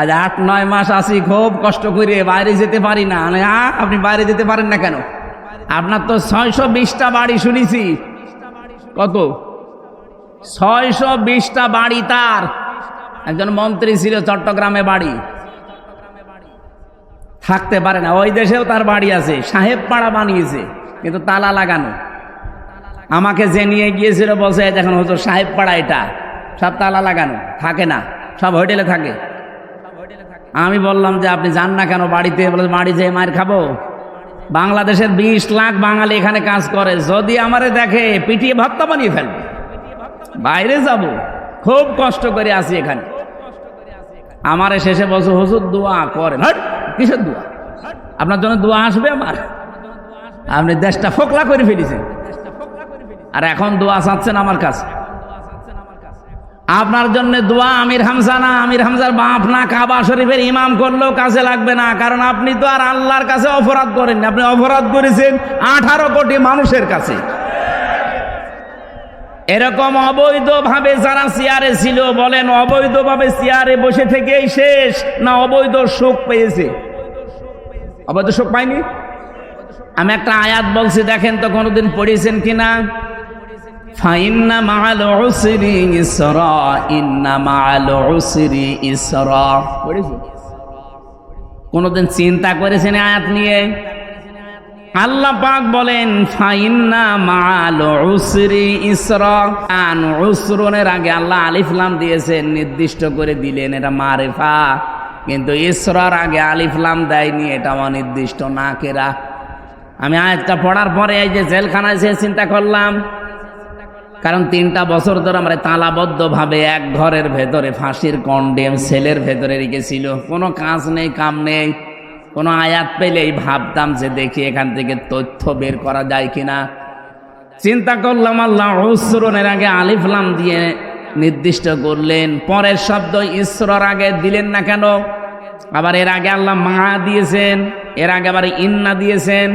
আজ 8-9 মাস আছি খুব কষ্ট করে, বাইরে যেতে পারি না। আপনি বাইরে যেতে পারেন না কেন? আপনার তো 620টা বাড়ি শুনেছি। কত? 620টা বাড়ি তার। একজন মন্ত্রী ছিল, চট্টগ্রামে বাড়ি, থাকতে পারে না। ওই দেশেও তার বাড়ি আছে, সাহেব পাড়া বানিয়েছে, কিন্তু তালা লাগানো। আমাকে যে নিয়ে গিয়েছিল বলছে দেখুন হুজুর সাহেব পাড়া, এটা সব তালা লাগানো, থাকে না, সব হোটেলে থাকে। আমি বললাম যে আপনি যান না কেন বাড়িতে? বলে বাড়ি যেয়ে মার খাবো। বাংলাদেশের 20 লাখ বাঙালি এখানে কাজ করে, যদি আমারে দেখে পিটিয়ে ভর্তা বানিয়ে ফেলবে। বাইরে যাব, খুব কষ্ট করে আসি এখানে। আমারে শেষে বলছে হুজুর দোয়া করেন। হট, কিসের দোয়া? আপনার জন্য দোয়া আসবে আমার? আপনি দেশটা ফোকলা করে ফেলেছেন, আর এখন দোয়া চাচ্ছেন আমার কাছে। আপনার জন্য দোয়া আমির হামজা না, আমির হামজার বাপ না, কাবা শরীফের ইমাম করলেও কাজে লাগবে না, কারণ আপনি তো আর আল্লাহর কাছে অপরাধ করেন, আপনি অপরাধ করেছেন 18 কোটি মানুষের কাছে। এরকম অবৈধভাবে যারা চেয়ারে ছিল, বলেন অবৈধভাবে চেয়ারে বসে থেকেই শেষ, না অবৈধ সুখ পেয়েছে? অবৈধ সুখ পাইনি। আমি একটা আয়াত বলছি, দেখেন তো কোনোদিন পড়েছেন কিনা? ফাইন্না মাআল উসরি ইসরা, ইন্না মাআল উসরি ইসরা। পড়েছেন? কোনোদিন চিন্তা করেছেন আয়াত নিয়ে? আল্লাহ পাক বলেন ফাইন্না মাআল উসরি ইসরা। আন উসরনের আগে আল্লাহ আলিফ লাম দিয়েছেন, নির্দিষ্ট করে দিলেন, এটা মারিফা। কিন্তু ইসরার আগে আলিফ লাম দেয়নি, এটা অনির্দিষ্ট নাকেরা। আমি আয়াতটা পড়ার পরে এই যে জেলখানায় যে চিন্তা করলাম, কারণ 3টা বছর ধরে আমরা তালাবদ্ধভাবে এক ঘরের ভেতরে ফাঁসির কন্ডেম সেলের ভেতরে রেখেছিল, কোনো কাজ নেই, কাম নেই। কোনো আয়াত পেলেই ভাবতাম যে দেখি এখান থেকে তথ্য বের করা যায় কিনা। চিন্তা করলাম আল্লাহ উসরনের আগে আলিফ লাম দিয়ে নির্দিষ্ট করলেন, পরের শব্দ ইসরার আগে দিলেন না কেন? আবার এর আগে আল্লাহ মা দিয়েছেন, এর আগে আবার ইন্না দিয়েছেন।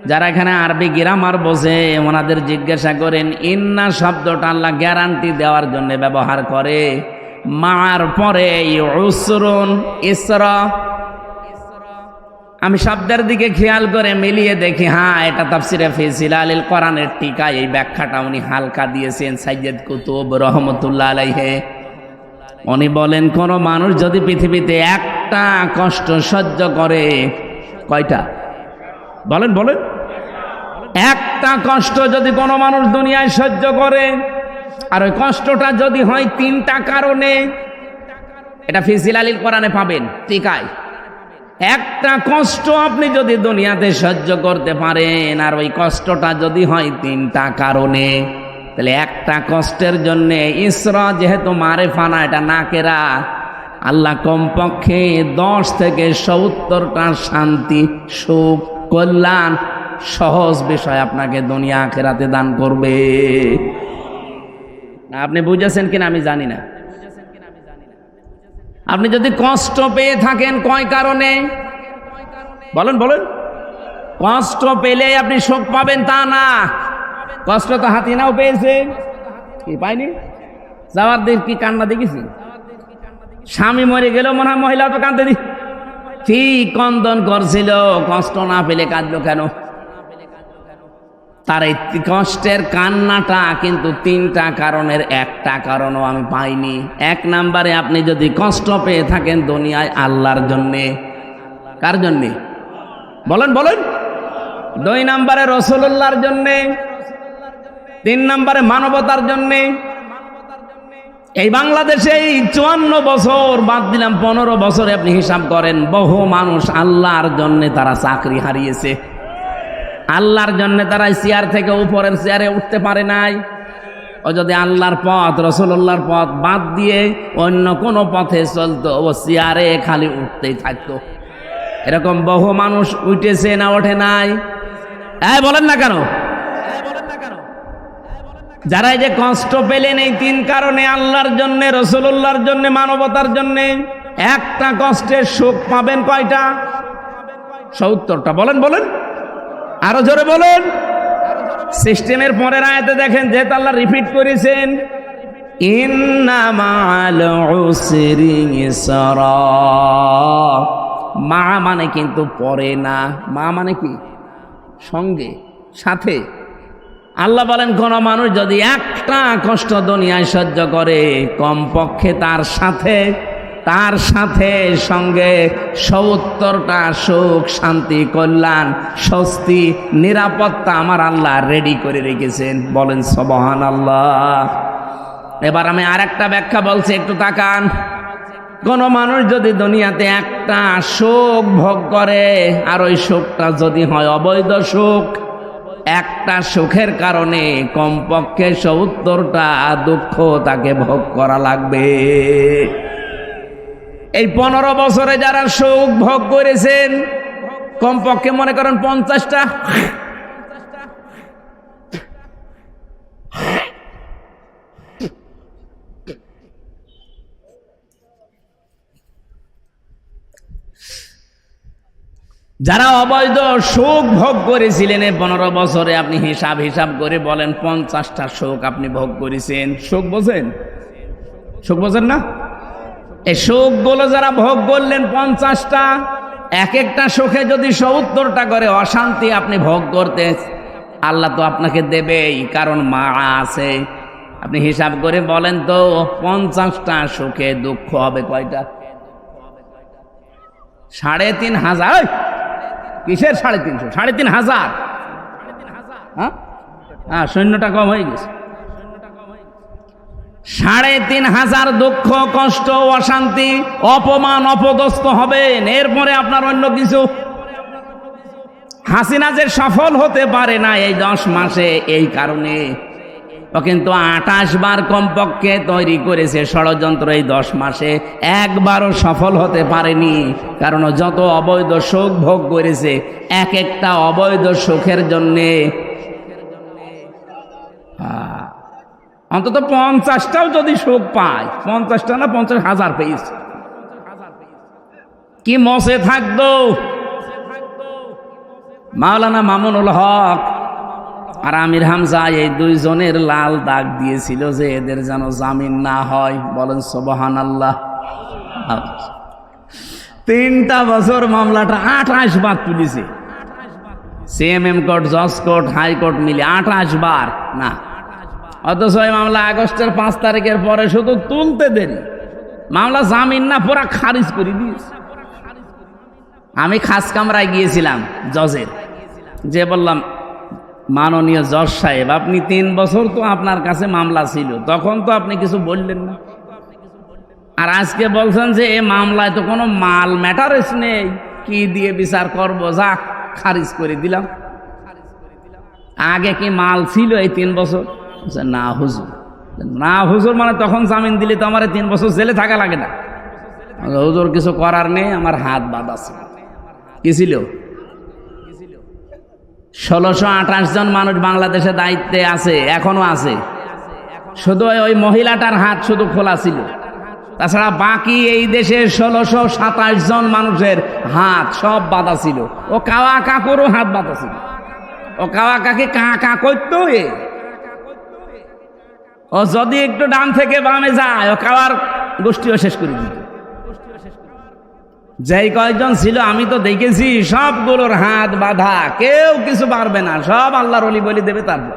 যারা এখানে আরবি গ্রামার বোঝে ওনাদের জিজ্ঞাসা করেন, ইন্না শব্দটা আল্লাহ গ্যারান্টি দেওয়ার জন্য ব্যবহার করে, মার পরে উসরুন ইসরা। আমি শব্দের দিকে খেয়াল করে মিলিয়ে দেখি, হ্যাঁ এটা তাফসিরে ফি জিলালিল কোরআনের টিকা, এই ব্যাখ্যাটা উনি হালকা দিয়েছেন সাইয়্যিদ কুতুব রহমতুল্লাহ আলাইহি। উনি বলেন কোন মানুষ যদি পৃথিবীতে একটা কষ্ট সহ্য করে, কয়টা? বলেন বলেন। একটা কষ্ট যদি কোনো মানুষ দুনিয়ায় সহ্য করে, আর ওই কষ্টটা যদি হয় 3টা কারণে, এটা ফি জিলালিল কোরআনে পাবেন টিকায়। একটা কষ্ট আপনি যদি দুনিয়াতে সহ্য করতে পারেন, আর ওই কষ্টটা যদি হয় 3টা কারণে, তাহলে একটা কষ্টের জন্য ইসরা যেহেতু মারেফা না, এটা নাকেরা, আল্লাহ কমপক্ষে 10 থেকে 70টা শান্তি, সুখ, কল্যাণ, সহজ বিষয় আপনাকে দুনিয়া আখিরাতে দান করবে। আপনি বুঝেছেন কিনা আমি জানি না। আপনি যদি কষ্ট পেয়ে থাকেন কয় কারণে? বলেন বলেন। কষ্ট পেলে আপনি সুখ পাবেন তা না। কষ্ট তো হাতিনাও পেয়েছে, কি পাইনি? যাওয়ার দিন কি কান্না দেখেছি? স্বামী মরে গেল, মনে হয় মহিলা তো কাঁদতে দি, ঠিক কন্দন করছিল, কষ্ট না পেলে কাঁদলো কেন? তার এই কষ্টের কান্নাটা কিন্তু 3টা কারণের একটা কারণও আমি পাইনি। 1 নম্বরে আপনি যদি কষ্ট পেয়ে থাকেন দুনিয়ায় আল্লাহর জন্যে, কার জন্যে? বলেন বলেন। 2 নম্বরে রাসূলুল্লাহর জন্যে, 3 নম্বরে মানবতার জন্যে। এই বাংলাদেশে এই 54 বছর বাদ দিলাম, 15 বছরে আপনি হিসাব করেন, বহু মানুষ আল্লাহর জন্যে তারা চাকরি হারিয়েছে। আল্লাহর জন্য তারা চেয়ার থেকে উপরের চেয়ারে উঠতে পারে নাই। ও যদি আল্লাহর পথ রাসূলুল্লাহর পথ বাদ দিয়ে অন্য কোনো পথে চলতো, ও চেয়ারে খালি উঠতেই থাকতো। এরকম বহু মানুষ উঠেছে না ওঠে নাই? বলেন না কেন? যারা এই যে কষ্ট পেলেন এই 3 কারণে, আল্লাহর জন্য, রাসূলুল্লাহর জন্য, মানবতার জন্য, একটা কষ্টের সুখ পাবেন কয়টা? 70টা। বলেন বলেন, আরো জোরে বলেন। সিস্টেমের পরের আয়াতে দেখেন, যেহেতু আল্লাহ রিপিট করেছেন, ইন্না মা'আল উসরি ইসরা। মা মানে কিন্তু পরে না, মা মানে কি? সঙ্গে, সাথে। আল্লাহ বলেন, কোন মানুষ যদি একটা কষ্ট দুনিয়ায় সহ্য করে, কমপক্ষে তার সাথে সঙ্গে 70টা সুখ, শান্তি, কল্যাণ, স্বস্তি, নিরাপত্তা আমার আল্লাহ রেডি করে রেখেছেন। বলেন সুবহানাল্লাহ। এবার আমি আরেকটা ব্যাখ্যা বলছি, একটু তাকান। কোন মানুষ যদি দুনিয়াতে একটা সুখ ভোগ করে, আর ওই সুখটা যদি হয় অবৈধ সুখ, একটা সুখের কারণে কমপক্ষে 70টা দুঃখ তাকে ভোগ করা লাগবে। এই 15 বছরে যারা সুখ ভোগ করেছেন, কমপক্ষে মনে করেন 50টা। যারা অবৈধ সুখ ভোগ করেছিলেন এই 15 বছরে, আপনি হিসাব করে বলেন 50টা সুখ আপনি ভোগ করেছেন। সুখ বোঝেন? সুখ বোঝেন না? এই সুখগুলো যারা ভোগ করলেন 50টা, এক একটা সুখে যদি 70টা করে অশান্তি আপনি ভোগ করতে, আল্লাহ তো আপনাকে দেবেই, কারণ মা আছে। আপনি হিসাব করে বলেন তো, 50টা সুখে দুঃখ হবে কয়টা? 3,500। কিসের 350? 3,500। হ্যাঁ, 0টা কম হয়ে গেছে। 3,500 দুঃখ, কষ্ট, অশান্তি, অপমান, অপদস্থ হবেন। এরপরে আপনার অন্য কিছু। হাসিনা যে সফল হতে পারে না এই 10 মাসে, এই কারণে ও কিন্তু 28 বার কমপক্ষে তৈরি করেছে ষড়যন্ত্র। এই 10 মাসে একবারও সফল হতে পারেনি, কারণ যত অবৈধ সুখ ভোগ করেছে, এক একটা অবৈধ সুখের জন্যে অন্তত 50টাও যদি সুখ পায়, 50টা না 50,000 পেয়েছে, কি মসে থাকতো। মাওলানা মামুনুল হক আর আমির হামজা এই 2 জনের লাল দাগ দিয়েছিল যে এদের যেন জামিন না হয়। বলেন সুবহানাল্লাহ। 3টা বছর মামলাটা 28 বার তুলেছে। সিএমএম কোর্ট, জজ কোর্ট, হাইকোর্ট মিলে 28 বার না। অথচ এই মামলা আগস্টের 5 তারিখের পরে শুধু তুলতে দেরি, মামলা জামিন না পুরা খারিজ করে দিয়েছে। আমি খাস কামরায় গিয়েছিলাম জজের, যে বললাম, মাননীয় জজ সাহেব, আপনি 3 বছর তো আপনার কাছে মামলা ছিল, তখন তো আপনি কিছু বললেন না, আর আজকে বলছেন যে এই মামলায় তো কোনো মাল ম্যাটারেস নেই, কি দিয়ে বিচার করব, যা খারিজ করে দিলাম। আগে কি মাল ছিল এই 3 বছর? না হুজুর। না হুজুর মানে তখন জামিন দিলে তো আমার 3 বছর জেলে থাকা লাগে না। হুজুর কিছু করার নেই, আমার হাত বাঁধা ছিল। কি ছিল? 1628 জন মানুষ বাংলাদেশে দায়িত্বে আছে, এখনো আছে। শুধু ওই মহিলাটার হাত শুধু খোলা ছিল, তাছাড়া বাকি এই দেশের 1627 জন মানুষের হাত সব বাঁধা ছিল। ও কাওয়া কাকুরও হাত বাঁধা ছিল। ও কাওয়া কাকে কা করতো, ও যদি একটু ডান থেকে বামে যায়, ও কাওয়ার গোষ্ঠীও শেষ করে দিত। যেই কয়েকজন ছিল আমি তো দেখেছি, সবগুলোর হাত বাঁধা, কেউ কিছু পারবে না, সব আল্লাহর ওলি বলি দেবে। তারপর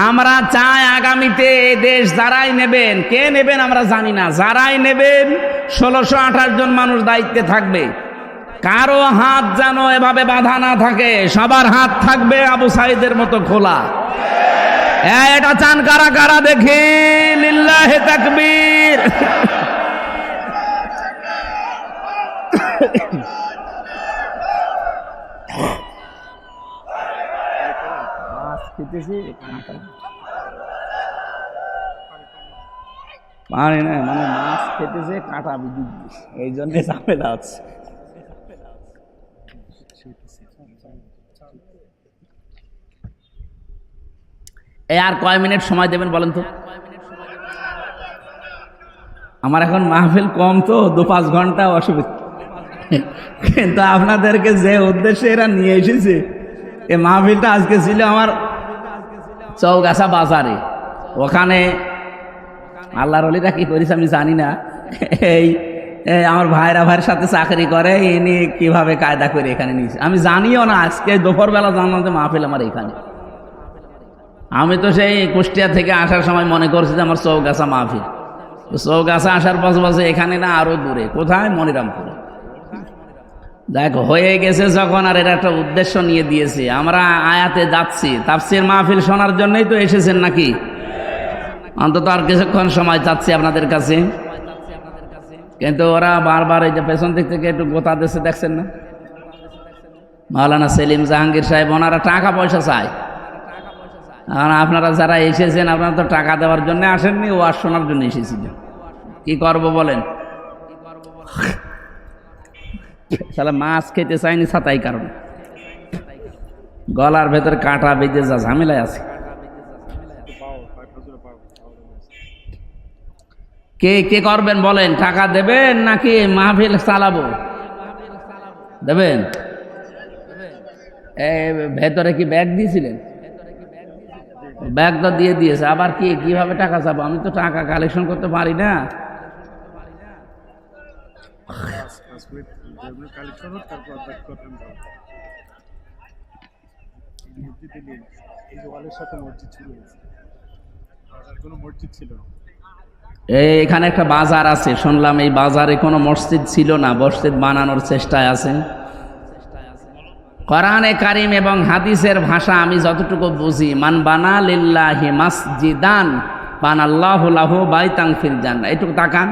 আমরা চাই আগামীতে দেশ যারাই নেবেন, কে নেবেন আমরা জানি না, যারাই নেবেন 1628 জন মানুষ দায়িত্বে থাকবে। কারো হাত যেন এভাবে বাঁধা না থাকে, সবার হাত থাকবে আবু সাইদের মতো খোলা। এটা চান কারা কারা দেখি? লিল্লাহি তাকবীর। খেতেছে পানি না, মানে মাছ খেতেছে কাঁটা বিদ্যুৎ, এই জন্য ঝামেলা হচ্ছে। এই আর কয় মিনিট সময় দেবেন বলেন তো? আমার এখন মাহফিল কম তো, 2-5 ঘন্টা অসুবিধা, কিন্তু আপনাদেরকে যে উদ্দেশ্যে এরা নিয়ে এসেছে, এই মাহফিলটা আজকে ছিল আমার চৌগাছা বাজারে। ওখানে আল্লাহর ওলিরা কি করেছে আমি জানি না, এই আমার ভাইয়ের সাথে চাকরি করে, ইনি কিভাবে কায়দা করে এখানে নিয়েছে আমি জানিও না। আজকে দুপুরবেলা জানলাম যে মাহফিল আমার এখানে। আমি তো সেই কুষ্টিয়া থেকে আসার সময় মনে করছি যে আমার চৌগাছা মাহফিল, চৌগাছা আসার পাশে এখানে না, আরো দূরে কোথায়, মনিরামপুরে। দেখ হয়ে গেছে যখন, আর এরা একটা উদ্দেশ্য নিয়ে দিয়েছে। আমরা আয়াতে যাচ্ছি, তাফসীর মাহফিল শোনার জন্যই তো এসেছেন নাকি? অন্তত আর কিছুক্ষণ সময় চাচ্ছি আপনাদের কাছে, কিন্তু ওরা বারবার এই যে পেছন দিক থেকে একটু গোতা দিচ্ছে, দেখছেন না? মাওলানা সেলিম জাহাঙ্গীর সাহেব, ওনারা টাকা পয়সা চায়। আর আপনারা যারা এসেছেন, আপনারা তো টাকা দেওয়ার জন্য আসেননি, ওয়াজ শোনার জন্য এসেছিলেন। কি করব বলেন? তাহলে মাছ খেতে চাইনি ছাতাই কারণে, গলার ভেতরে কাঁটা বেঁধে যা ঝামেলায় আছে। কে কে করবেন বলেন? টাকা দেবেন নাকি মাহফিল চালাবো? দেবেন? ভেতরে কি ব্যাগ দিয়েছিলেন? ব্যাগ তো দিয়ে দিয়েছে, আবার কি কিভাবে টাকা চাবো? আমি তো টাকা কালেকশন করতে পারি না। এখানে একটা বাজার আছে, শুনলাম এই বাজারে কোনো মসজিদ ছিল না, মসজিদ বানানোর চেষ্টায় আছে। কোরআনে কারিম এবং হাদিসের ভাষা আমি যতটুকু বুঝি, মান বানা লিল্লাহি মাসজিদান বানাল্লাহু লাহু বাইতান ফিল জান্নাহ। এইটুকু তাকান,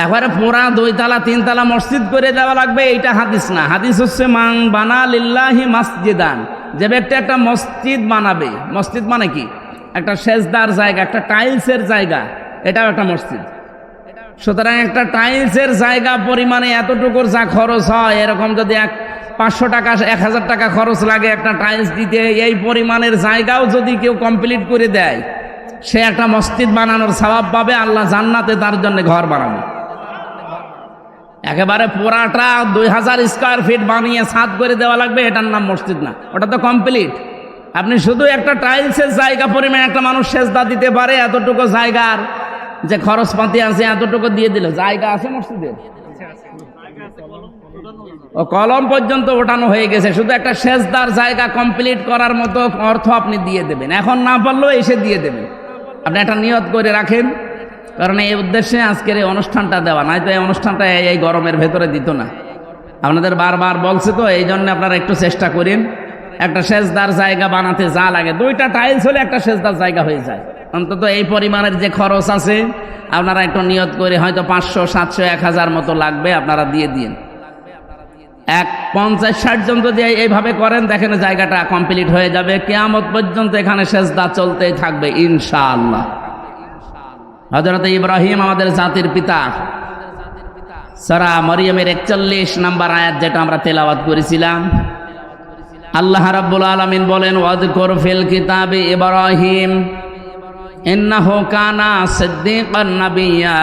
একবারে পুরা 2 তলা 3 তলা মসজিদ করে দেওয়া লাগবে, এইটা হাদিস না। হাদিস হচ্ছে মান বানা লিল্লাহি মাসজিদান, যে ব্যক্তি একটা মসজিদ বানাবে। মসজিদ মানে কি? একটা সেজদার জায়গা, একটা টাইলসের জায়গা, এটাও একটা মসজিদ। সুতরাং একটা টাইলসের জায়গা পরিমাণে এতটুকুর যা খরচ হয়, এরকম যদি 500 টাকা 1000 টাকা খরচ লাগে একটা টাইলস দিতে, এই পরিমাণের জায়গাও যদি কেউ কমপ্লিট করে দেয়, সে একটা মসজিদ বানানোর সওয়াব পাবে। আল্লাহ জান্নাতে তার জন্য ঘর বানাবে। একেবারে পুরাটা 2000 স্কয়ার ফিট বানিয়ে ছাদ করে দেওয়া লাগবে, এটার নাম মসজিদ না, ওটা তো কমপ্লিট। আপনি শুধু একটা টাইলসের জায়গা পরিমাণ একটা মানুষ সেজদা দিতে পারে, এতটুকু জায়গার যে খরচপাতি আছে এতটুকু দিয়ে দিল। জায়গা আছে মসজিদের, ও কলম পর্যন্ত ওঠানো হয়ে গেছে, শুধু একটা সেজদার জায়গা কমপ্লিট করার মতো অর্থ আপনি দিয়ে দেবেন। এখন না পারলেও এসে দিয়ে দেবেন। আপনি একটা নিয়ত করে রাখেন, কারণ এই উদ্দেশ্যে আজকের এই অনুষ্ঠানটা দেওয়া, নয়তো এই অনুষ্ঠানটা এই গরমের ভেতরে দিত না। আপনাদের বারবার বলছে তো, এই জন্য আপনারা একটু চেষ্টা করেন। একটা সেজদার জায়গা বানাতে যা লাগে, 2টা টাইলস হলে একটা সেজদার জায়গা হয়ে যায়। অন্তত এই পরিমাণের যে খরচ আছে, আপনারা একটু নিয়ত করে, হয়তো 500, 700, 1000 মতো লাগবে, আপনারা দিয়ে দিন। 50-60 জন যদি এইভাবে করেন, দেখেন জায়গাটা কমপ্লিট হয়ে যাবে। কিয়ামত পর্যন্ত এখানে সেজদা চলতেই থাকবে ইনশাআল্লাহ। হযরত ইব্রাহিম আমাদের জাতির পিতা, সূরা মরিয়মের 41 নম্বর আয়াত, যেটা আমরা তেলাওয়াত করেছিলাম, আল্লাহ রাব্বুল আলামিন বলেন, ওয়াযকুর ফিল কিতাবি ইব্রাহিম ইন্নাহু কানা সিদ্দীকান নাবিয়্যা।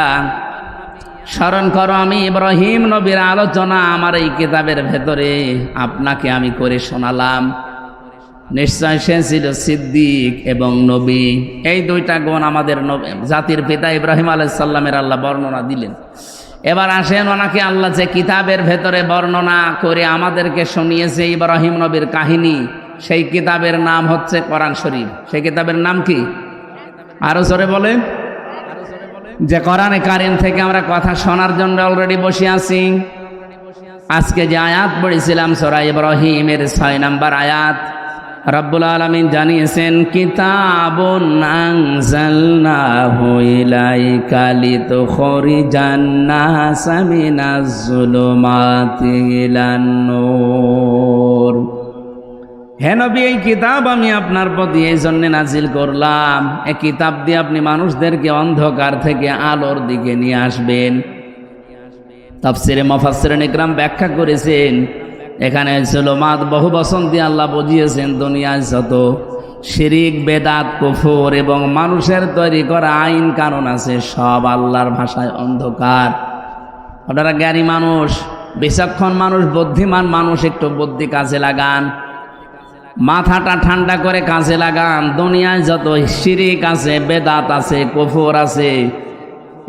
স্মরণ করো, আমি ইব্রাহিম নবীর আলোচনা আমার এই কিতাবের ভেতরে আপনাকে আমি করে শোনালাম। নিশ্চয় সে ছিল সিদ্দিক এবং নবী। এই 2টা গুণ আমাদের জাতির পিতা ইব্রাহিম আলাইহিস সালামের আল্লাহ বর্ণনা দিলেন। এবার আসেন, ওনাকে আল্লাহ যে কিতাবের ভেতরে বর্ণনা করে আমাদেরকে শুনিয়েছে ইব্রাহিম নবীর কাহিনী, সেই কিতাবের নাম হচ্ছে কোরআন শরীফ। সেই কিতাবের নাম কি? আরো জোরে বলেন। যে কোরআনে কারিম থেকে আমরা কথা শোনার জন্য অলরেডি বসে আছি। আজকে যে আয়াত পড়েছিলাম সূরা ইব্রাহিমের 6 নম্বর আয়াত, রব্বুল আলামিন জানিয়েছেন, কিতাবুন আনজালনাহু ইলাইকা লিতুখরিজান নাসা মিনাজ যুলুমাতি ইলান নূর হে নবী, এই কিতাব আমি আপনার প্রতি এই জন্য নাজিল করলাম, এই কিতাব দিয়ে আপনি মানুষদেরকে অন্ধকার থেকে আলোর দিকে নিয়ে আসবেন। তাফসিরে মুফাসসিরিন ইকরাম ব্যাখ্যা করেছেন, এখানে জুলুমাত বহু বচন দিয়ে আল্লাহ বুঝিয়েছেন দুনিয়ায় যত শিরিক, বেদাত, কুফর এবং মানুষের তৈরি করা আইন কানুন আছে সব আল্লাহর ভাষায় অন্ধকার। আপনারা জ্ঞানী মানুষ, বিচক্ষণ মানুষ, বুদ্ধিমান মানুষ, একটু বুদ্ধি কাজে লাগান, মাথাটা ঠান্ডা করে কাজে লাগান। দুনিয়ায় যত শিরিক আছে, বেদাত আছে, কুফর আছে,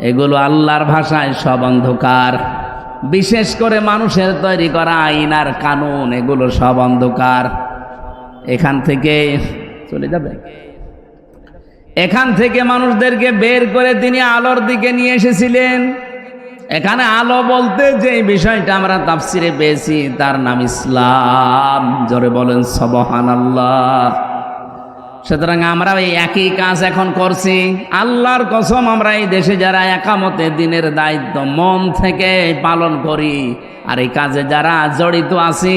এগুলো আল্লাহর ভাষায় সব অন্ধকার। বিশেষ করে মানুষের তৈরি করা আইন আর কানুন, এগুলো সব অন্ধকার। এখান থেকে চলে যাবে, এখান থেকে মানুষদেরকে বের করে তিনি আলোর দিকে নিয়ে এসেছিলেন। এখানে আলো বলতে যে বিষয়টা আমরা তাফসিরে পেয়েছি তার নাম ইসলাম। জোরে বলেন সুবহানাল্লাহ। সুতরাং আমরা এই একই কাজ এখন করছি। আল্লাহর কসম, আমরা এই দেশে যারা একামতে দিনের দায়িত্ব মন থেকে পালন করি আর এই কাজে যারা জড়িত আছি,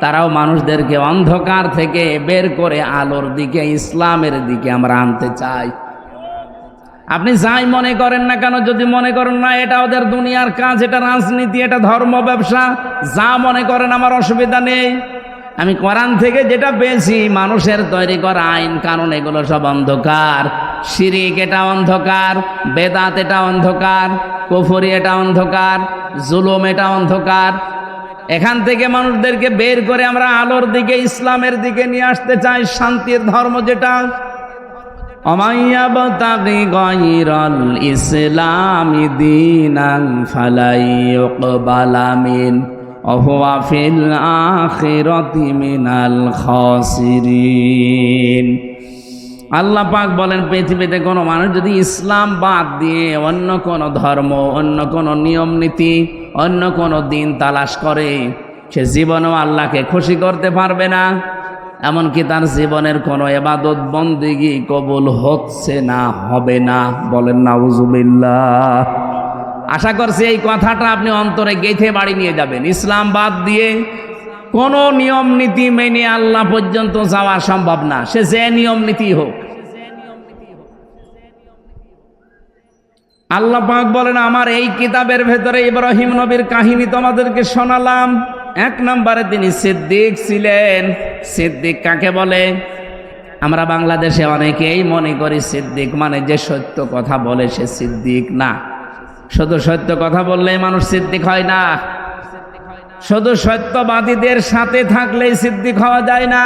তারাও মানুষদেরকে অন্ধকার থেকে বের করে আলোর দিকে, ইসলামের দিকে আমরা আনতে চাই। আপনি যাই মনে করেন না কেন, যদি মনে করেন না এটা ওদের দুনিয়ার কাজ, এটা রাজনীতি, এটা ধর্ম, ব্যবসা, যা মনে করেন আমার অসুবিধা নেই। আমি কোরআন থেকে যেটা পেয়েছি, মানুষের তৈরি করা আইন কানুন এগুলো সব অন্ধকার। শিরিক এটা অন্ধকার, বেদাত এটা অন্ধকার, কুফরি এটা অন্ধকার, জুলুম এটা অন্ধকার। এখান থেকে মানুষদেরকে বের করে আমরা আলোর দিকে, ইসলামের দিকে নিয়ে আসতে চাই, শান্তির ধর্ম যেটা। অমাইয়াবতাগি গায়রাল ইসলামি দীনান ফালাই ইউকবালা মিন ওয়া ফিল আখিরাতি মিনাল খাসিরিন। আল্লাহ পাক বলেন, পৃথিবীতে কোনো মানুষ যদি ইসলাম বাদ দিয়ে অন্য কোনো ধর্ম, অন্য কোনো নিয়ম নীতি, অন্য কোনো দিন তালাশ করে, সে জীবনেও আল্লাহকে খুশি করতে পারবে না। এমনকি তার জীবনের কোনো ইবাদত বন্দেগী কবুল হচ্ছে না, হবে না। বলেন নাউজুবিল্লাহ। আশা করছি এই কথাটা আপনি অন্তরে গেঁথে বাড়ি নিয়ে যাবেন। ইসলাম বাদ দিয়ে কোনো নিয়ম নীতি মেনে আল্লাহ পর্যন্ত যাওয়া সম্ভব না, সে যে নিয়ম নীতি হোক। আল্লাহ পাক বলেন, আমার এই কিতাবের ভেতরে ইব্রাহিম নবীর কাহিনী তোমাদেরকে শোনালাম। এক নম্বরে তিনি সিদ্দিক ছিলেন। সিদ্দিক কাকে বলে? আমরা বাংলাদেশে অনেকেই মনে করি সিদ্দিক মানে যে সত্য কথা বলে সে সিদ্দিক। না, শুধু সত্য কথা বললেই মানুষ সিদ্দিক হয় না। শুধু সত্যবাদীদের সাথে থাকলেই সিদ্দিক হওয়া যায় না।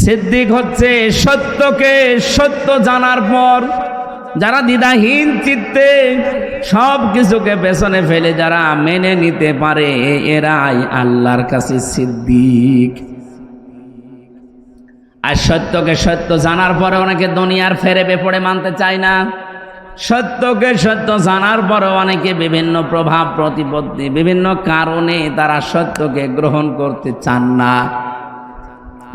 সিদ্দিক হচ্ছে সত্যকে সত্য জানার পর যারা দ্বিধাহীন চিত্তে সব কিছুকে পেছনে ফেলে যারা মেনে নিতে পারে, এরাই আল্লাহর কাছে সিদ্দিক। আর সত্যকে সত্য জানার পরে অনেকে দুনিয়ার ফেরে বেপড়ে মানতে চায় না। সত্যকে সত্য জানার পরে অনেকে বিভিন্ন প্রভাব প্রতিপত্তি, বিভিন্ন কারণে তারা সত্যকে গ্রহণ করতে চান না।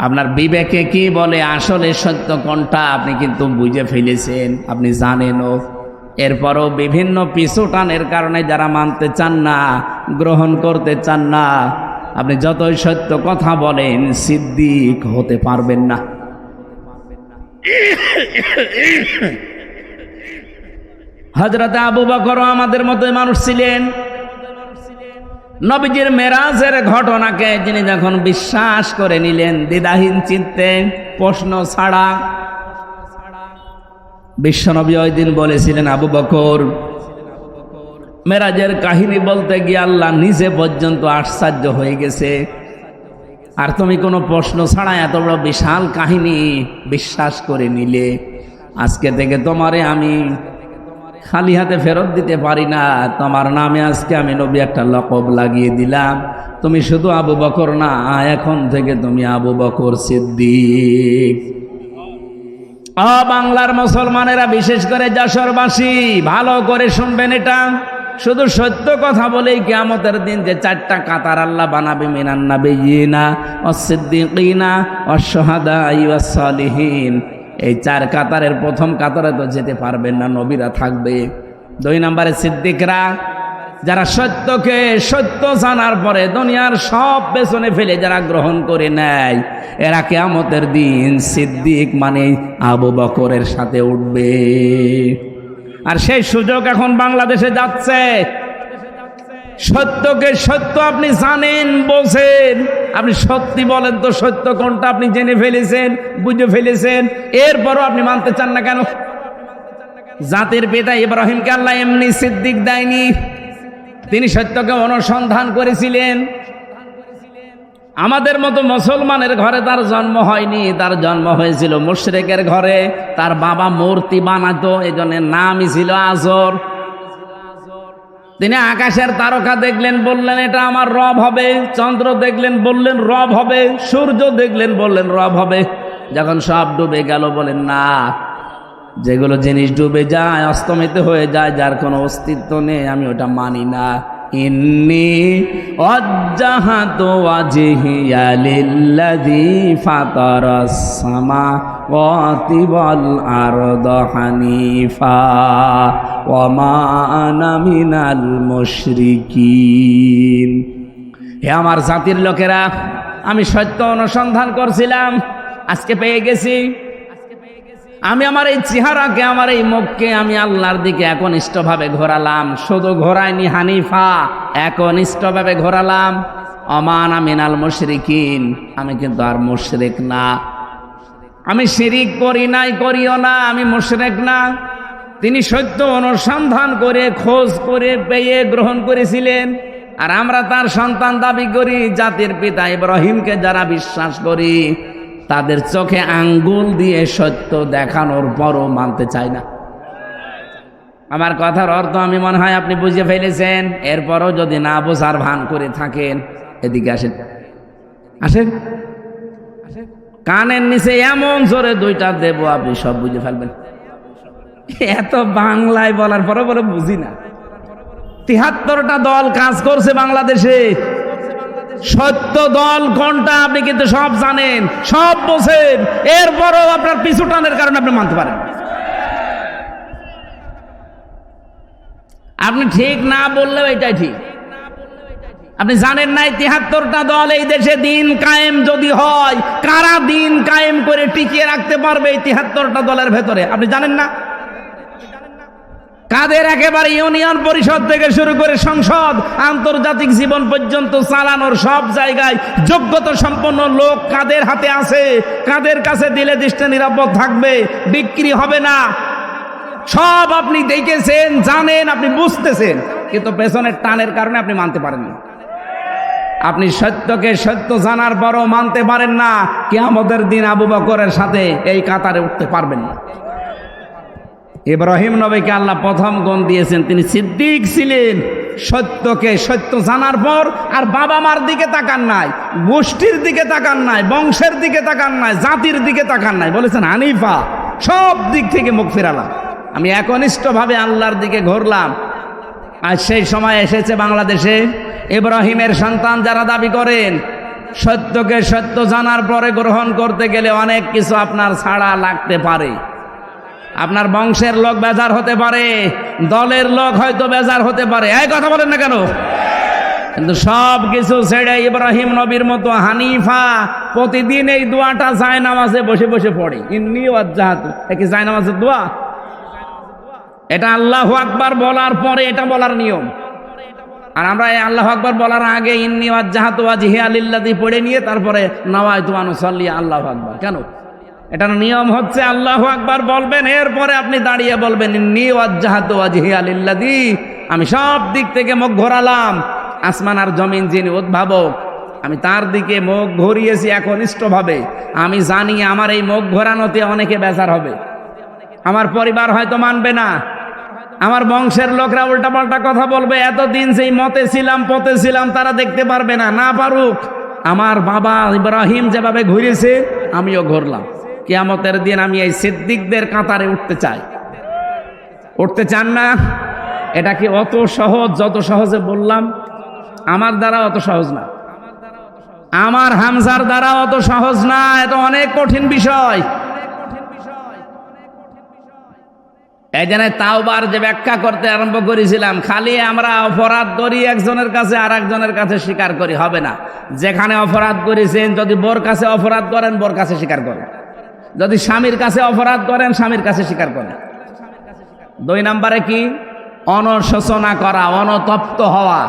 আপনার বিবেকে কি বলে আসলে সত্য কোনটা আপনি কিন্তু বুঝে ফেলেছেন, আপনি জানেনও। এরপরও বিভিন্ন পিছুটানের কারণে যারা মানতে চান না, গ্রহণ করতে চান না, আপনি যতই সত্য কথা বলেন সিদ্দিক হতে পারবেন না। হযরতে আবু বকর আমাদের মতোই মানুষ ছিলেন। নবীজির মেরাজের ঘটনাকে যিনি যখন বিশ্বাস করে নিলেন দ্বিধাহীন চিত্তে, প্রশ্ন ছাড়া, বিশ্বনবী ওই দিন বলেছিলেন, আবু বকর, মেরাজের কাহিনী বলতে গিয়ে আল্লাহ নিজে পর্যন্ত আশ্চর্য হয়ে গেছে, আর তুমি কোনো প্রশ্ন ছাড়া এত বড় বিশাল কাহিনী বিশ্বাস করে নিলে। আজকে থেকে তোমারে আমি খালি হাতে ফেরত দিতে পারি না। তোমার নামে আজকে আমি নবী একটা লকব লাগিয়ে দিলাম। তুমি শুধু আবু বকর না, এখন থেকে তুমি আবু বকর সিদ্দিক। বাংলার মুসলমানেরা, বিশেষ করে যশোরবাসী, ভালো করে শুনবেন এটা। শুধু সত্য কথা বলেই কিয়ামতের দিন যে চারটা কাতার আল্লাহ বানাবে, মিনান নাবিয়িনা ওয়াস সিদ্দিকিনা ওয়াস শুহাদাই ওয়াস সালিহিন, এই চার কাতারের প্রথম কাতারে তো যেতে পারবেন না, নবীরা থাকবে। দুই নম্বরে সিদ্দিকরা, যারা সত্যকে সত্য জানার পরে দুনিয়ার সব পেছনে ফেলে যারা গ্রহণ করে নেয়, এরা কিয়ামতের দিন সিদ্দিক মানে আবু বকরের সাথে উঠবে। আর সেই সুযোগ এখন বাংলাদেশে যাচ্ছে। সত্যকে সত্য আপনি জানেন, বোঝেন, আপনি সত্যি বলেন তো সত্য কোনটা আপনি জেনে ফেলেছেন, বুঝে ফেলেছেন, এরপরও আপনি মানতে চান না কেন? জাতির পিতা ইব্রাহিমকে আল্লাহ এমনি সিদ্দিক দেয়নি, তিনি সত্যকে অনুসন্ধান করেছিলেন। আমাদের মতো মুসলমানের ঘরে তার জন্ম হয়নি, তার জন্ম হয়েছিল মুশরিকের ঘরে। তার বাবা মূর্তি বানাতো, এই জন্য নামই ছিল আজর। তিনি আকাশের তারকা দেখলেন, বললেন এটা আমার রব হবে। চন্দ্র দেখলেন, বললেন রব হবে। সূর্য দেখলেন, বললেন রব হবে। যখন সব ডুবে গেল, বলেন না, যেগুলো জিনিস ডুবে যায়, অস্তমিত হয়ে যায়, যার কোনো অস্তিত্ব নেই, আমি ওটা মানি না। ইন্নী ওয়াজ্জাহাতু ওয়াজহিয়া লিল্লাযী ফাতারাস সামাওয়াতি ওয়াল আরদা হানিফা ওয়া মা আনা মিনাল মুশরিকিন। হে আমার জাতির লোকেরা, আমি সত্য অনুসন্ধান করছিলাম, আজকে পেয়ে গেছি। আমি আমার এই চেহারাকে, আমার এই মুখকে আমি আল্লাহর দিকে একনিষ্ঠভাবে ঘোরালাম। শুধু ঘোরাইনি হানিফা, একনিষ্ঠভাবে ঘোরালাম। অমানা মিনাল মুশরিকিন, আমি কিন্তু আর মুশরিক না। আমি শিরিক করি নাই, করিও না, আমি মুশরিক না। তিনি সত্য অনুসন্ধান করে, খোঁজ করে পেয়ে গ্রহণ করেছিলেন। আর আমরা তার সন্তান দাবি করি। জাতির পিতা ইব্রাহিমকে যারা বিশ্বাস করি, তাদের চোখে আঙ্গুল দিয়ে সত্য দেখানোর পরও মানতে চায় না। আমার কথার অর্থ আমি মনে হয় আপনি বুঝে ফেলেছেন। এরপরও যদি না বোঝার ভান করে থাকেন, এদিকে আসেন, আসেন, কানের নিচে এমন জোরে দুইটা দেব, আপনি সব বুঝে ফেলবেন। এত বাংলায় বলার পরও বলে বুঝি না। ৭৩টা দল কাজ করছে বাংলাদেশে। সত্য দল কোনটা আপনি কিন্তু সব জানেন, সব বোঝেন, এরপরও আপনার পিছু টানের কারণে আপনি মানতে পারেন। আপনি ঠিক না বললেও এটাই ঠিক। আপনি জানেন না ৭৩টা দল এই দেশে দিন কায়েম যদি হয়, কারা দিন কায়েম করে টিকিয়ে রাখতে পারবে এই ৭৩টা দলের ভেতরে? আপনি জানেন না? কাদের একেবারে ইউনিয়ন পরিষদ থেকে শুরু করে সংসদ, আন্তর্জাতিক জীবন পর্যন্ত চালানোর সব জায়গায় যোগ্যতা সম্পন্ন লোক কাদের হাতে আছে? কাদের কাছে দিলে দেশটা নিরাপদ থাকবে, বিক্রি হবে না? সব আপনি দেখেছেন, জানেন, আপনি বুঝতেছেন, কিন্তু পেছনের টানের কারণে আপনি মানতে পারেন না। আপনি সত্যকে সত্য জানার পরও মানতে পারেন না। কিয়ামতের দিন আবু বকরের সাথে এই কাতারে উঠতে পারবেন না। ইব্রাহিম নবীকে আল্লাহ প্রথম গুণ দিয়েছেন, তিনি সিদ্দিক ছিলেন। সত্যকে সত্য জানার পর আর বাবা মার দিকে তাকান নাই, গোষ্ঠীর দিকে তাকান নাই, বংশের দিকে তাকান নাই, জাতির দিকে তাকান নাই। বলেছেন হানিফা, সব দিক থেকে মুখ ফেরালাম, আমি একনিষ্ঠভাবে আল্লাহর দিকে ঘুরলাম। আর সেই সময় এসেছে বাংলাদেশে। ইব্রাহিমের সন্তান যারা দাবি করেন, সত্যকে সত্য জানার পরে গ্রহণ করতে গেলে অনেক কিছু আপনার ছাড়া লাগতে পারে। আপনার বংশের লোক বেজার হতে পারে, দলের লোক হয়তো বেজার হতে পারে। এই কথা বলেন না কেন? কিন্তু সব কিছু ছেড়ে ইব্রাহিম নবীর মতো হানিফা প্রতিদিন এই দোয়াটা জায়নামাজে বসে বসে পড়ে। ইন্নী ওয়াজ্জাহাতু, কি জায়নামাজের দোয়া? এটা আল্লাহু আকবার বলার পরে এটা বলার নিয়ম। আর আমরা এই আল্লাহু আকবার বলার আগে ইন্নী ওয়াজ্জাহাতু ওয়াজহিয়া লিল্লাযী পড়ে নিয়ে তারপরে নাওয়াইতু আন উসাল্লি আল্লাহু আকবার। কেন? এটার নিয়ম হচ্ছে আল্লাহু আকবার বলবেন, এরপরে আপনি দাঁড়িয়ে বলবেন ইন্নী ওয়াজ্জাহাতু ওয়াজহিয়া লিল্লাযী, আমি সব দিক থেকে মুখ ঘোরালাম। আসমান আর জমিন যিনি উদ্ভাবক, আমি তার দিকে মুখ ঘুরিয়েছি একনিষ্ঠভাবে। আমি জানি আমার এই মুখ ঘোরানোতে অনেকে বেজার হবে, আমার পরিবার হয়তো মানবে না, আমার বংশের লোকরা উল্টাপাল্টা কথা বলবে। এতদিন যেই মতে ছিলাম, পথে ছিলাম, তারা দেখতে পারবে না। না পারুক, আমার বাবা ইব্রাহিম যেভাবে ঘুরেছে আমিও ঘুরলাম। কিয়ামতের দিন আমি এই সিদ্দিকদের কাতারে উঠতে চাই। উঠতে চান না? এটা কি অত সহজ? যত সহজে বললাম, আমার দ্বারা অত সহজ না, আমার হামজার দ্বারা অত সহজ না। এটা অনেক কঠিন বিষয়। এই জন্য তাওবার যে ব্যাখ্যা করতে আরম্ভ করেছিলাম, খালি আমরা অপরাধ করি একজনের কাছে আর একজনের কাছে স্বীকার করি হবে না। যেখানে অপরাধ করেছেন, যদি বোর কাছে অপরাধ করেন বোর কাছে স্বীকার করেন, যদি স্বামীর কাছে অপরাধ করেন স্বামীর কাছে স্বীকার করেন। 2 নম্বরে কি? অনুশোচনা করা, অনুতপ্ত হওয়া।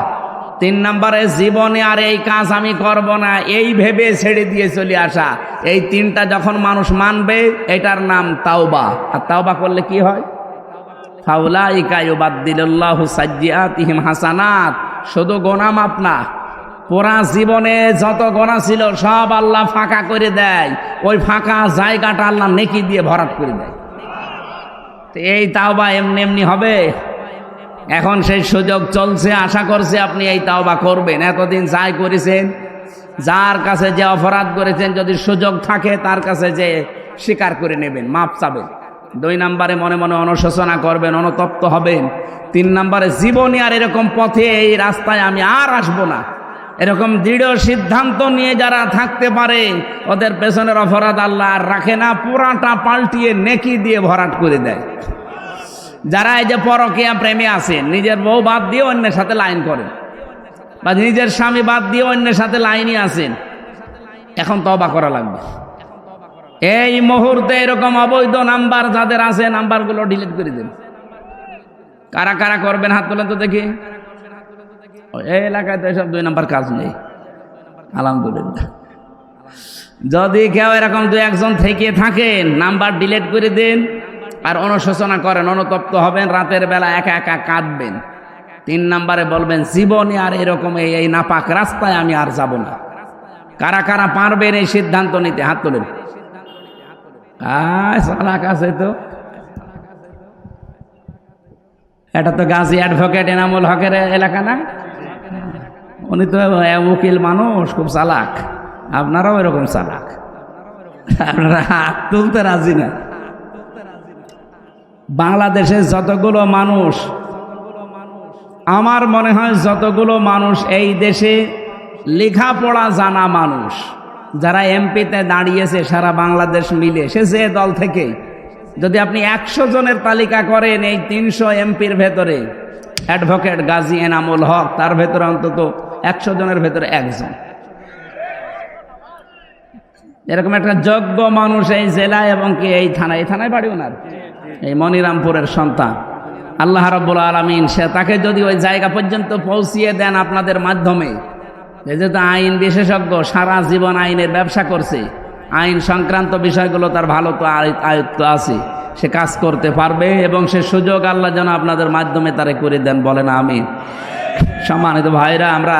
3 নম্বরে জীবনে আর এই কাজ আমি করব না এই ভেবে ছেড়ে দিয়ে চলে আসা। এই 3টা যখন মানুষ মানবে এটার নাম তাওবা। আর তাওবা করলে কি হয়? ফাউলাইকা ইউবাদদিলুল্লাহু সাইয়্যাতিহিম হাসানাত। শুধু গোনা মাপ না, পুরা জীবনে যত গোনা ছিল সব আল্লাহ ফাঁকা করে দেয়। ওই ফাঁকা জায়গাটা আল্লাহ নেকি দিয়ে ভরাট করে দেয়। তো এই তাওবা এমনি এমনি হবে? এখন সেই সুযোগ চলছে, আশা করছি আপনি এই তাওবা করবেন। এতদিন যাই করেছেন, যার কাছে যে অপরাধ করেছেন, যদি সুযোগ থাকে তার কাছে যে স্বীকার করে নেবেন, মাপ চাবেন। 2 নম্বরে মনে মনে অনুশোচনা করবেন, অনুতপ্ত হবেন। 3 নম্বরে জীবনে আর এরকম পথে এই রাস্তায় আমি আর আসবো না, এরকম দৃঢ় সিদ্ধান্ত নিয়ে যারা থাকতে পারে ওদের পেছনের অপরাধ আল্লাহ আর রাখে না, পুরাটা পাল্টিয়ে নেকি দিয়ে ভরাট করে দেয়। যারা এই যে পরকীয়া প্রেমে আছেন, নিজের বউ বাদ দিয়ে অন্যের সাথে লাইন করেন, বা নিজের স্বামী বাদ দিয়ে অন্যের সাথে লাইনই আছেন, এখন তওবা করা লাগবে। এই মুহূর্তে এরকম অবৈধ নাম্বার যাদের আছে, নাম্বারগুলো ডিলিট করে দেন। কারা কারা করবেন হাত তোলেন তো দেখি। এই এলাকায় তো এসব 2 নম্বর কাজ নেই, আলহামদুলিল্লাহ। যদি কেউ এরকম 2-1 থেকে থাকেন, নাম্বার ডিলিট করে দেন আর অনুশোচনা করেন, অনুতপ্ত হবেন, রাতের বেলা একা একা কাঁদবেন। 3 নম্বরে বলবেন জীবনে আর এরকম এই নাপাক রাস্তায় আমি আর যাব না। কারা কারা পারবেন এই সিদ্ধান্ত নিতে হাত তোলেন। চালাক আছে তো, এটা তো গাজী অ্যাডভোকেট এনামুল হকের এলাকা না? উনি তো উকিল মানুষ, খুব চালাক। আপনারাও এরকম চালাক, আপনারা হাত তুলতে রাজি না। বাংলাদেশের যতগুলো মানুষ, আমার মনে হয় যতগুলো মানুষ এই দেশে লেখাপড়া জানা মানুষ, যারা এমপিতে দাঁড়িয়েছে সারা বাংলাদেশ মিলে, সে যে দল থেকে, যদি আপনি 100 জনের তালিকা করেন, এই 300 এমপির ভেতরে অ্যাডভোকেট গাজী এনামুল হক, তার ভেতরে অন্তত 100 জনের ভেতরে 1 জন এরকম একটা যোগ্য মানুষ এই জেলায় এবং কি এই থানায় বাড়ি ওনার, এই মনিরামপুরের সন্তান। আল্লাহ রাব্বুল আলামিন সে তাকে যদি ওই জায়গা পর্যন্ত পৌঁছিয়ে দেন আপনাদের মাধ্যমে, যেহেতু আইন বিশেষজ্ঞ, সারা জীবন আইনের ব্যবসা করছে, আইন সংক্রান্ত বিষয়গুলো তার ভালো তো আয়ত্ত আছে, সে কাজ করতে পারবে এবং সে সুযোগ আল্লাহ যেন আপনাদের মাধ্যমে তারে করে দেন, বলেন আমিন। সম্মানিত ভাইরা, আমরা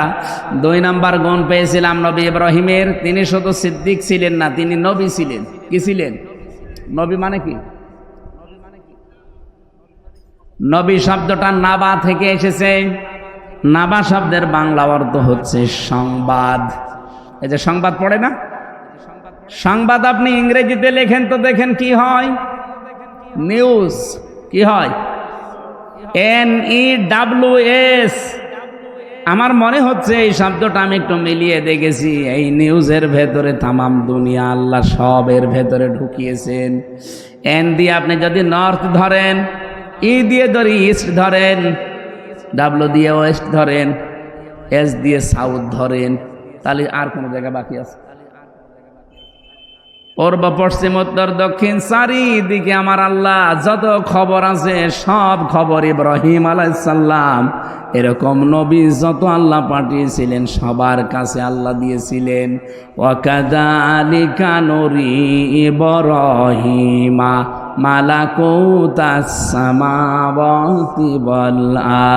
2 নম্বর গুণ পেয়েছিলাম নবী ইব্রাহিমের। তিনি শুধু সিদ্দিক ছিলেন না, তিনি নবী ছিলেন। কি ছিলেন? নবী মানে কি? নবী শব্দটা নাবা থেকে এসেছে। নাবা শব্দের বাংলা অর্থ হচ্ছে সংবাদ। এই যে সংবাদ পড়ে না, সংবাদ আপনি ইংরেজিতে লেখেন তো দেখেন কি হয়, নিউজ। কি হয়? NEWS। আমার মনে হচ্ছে এই শব্দটা আমি একটু মিলিয়ে দেখেছি, এই নিউজের ভেতরে তামাম দুনিয়া আল্লাহ সবের ভেতরে ঢুকিয়েছেন। N দিয়ে আপনি যদি নর্থ ধরেন, E দিয়ে ধরি ইস্ট ধরেন, W দিয়ে ওয়েস্ট ধরেন, S দিয়ে সাউথ ধরেন, তাহলে আর কোনো জায়গা বাকি আছে? পূর্ব পশ্চিম উত্তর দক্ষিণ চারিদিকে আমার আল্লাহ যত খবর আছে সব খবর ইব্রাহিম আলাইহিস সালাম এরকম নবী যত আল্লাহ পাঠিয়েছিলেন সবার কাছে আল্লাহ দিয়েছিলেন। ওয়াকাযালিকা নুরি ইব্রাহিমা মালাকুতাস সামাওয়াতি ওয়াল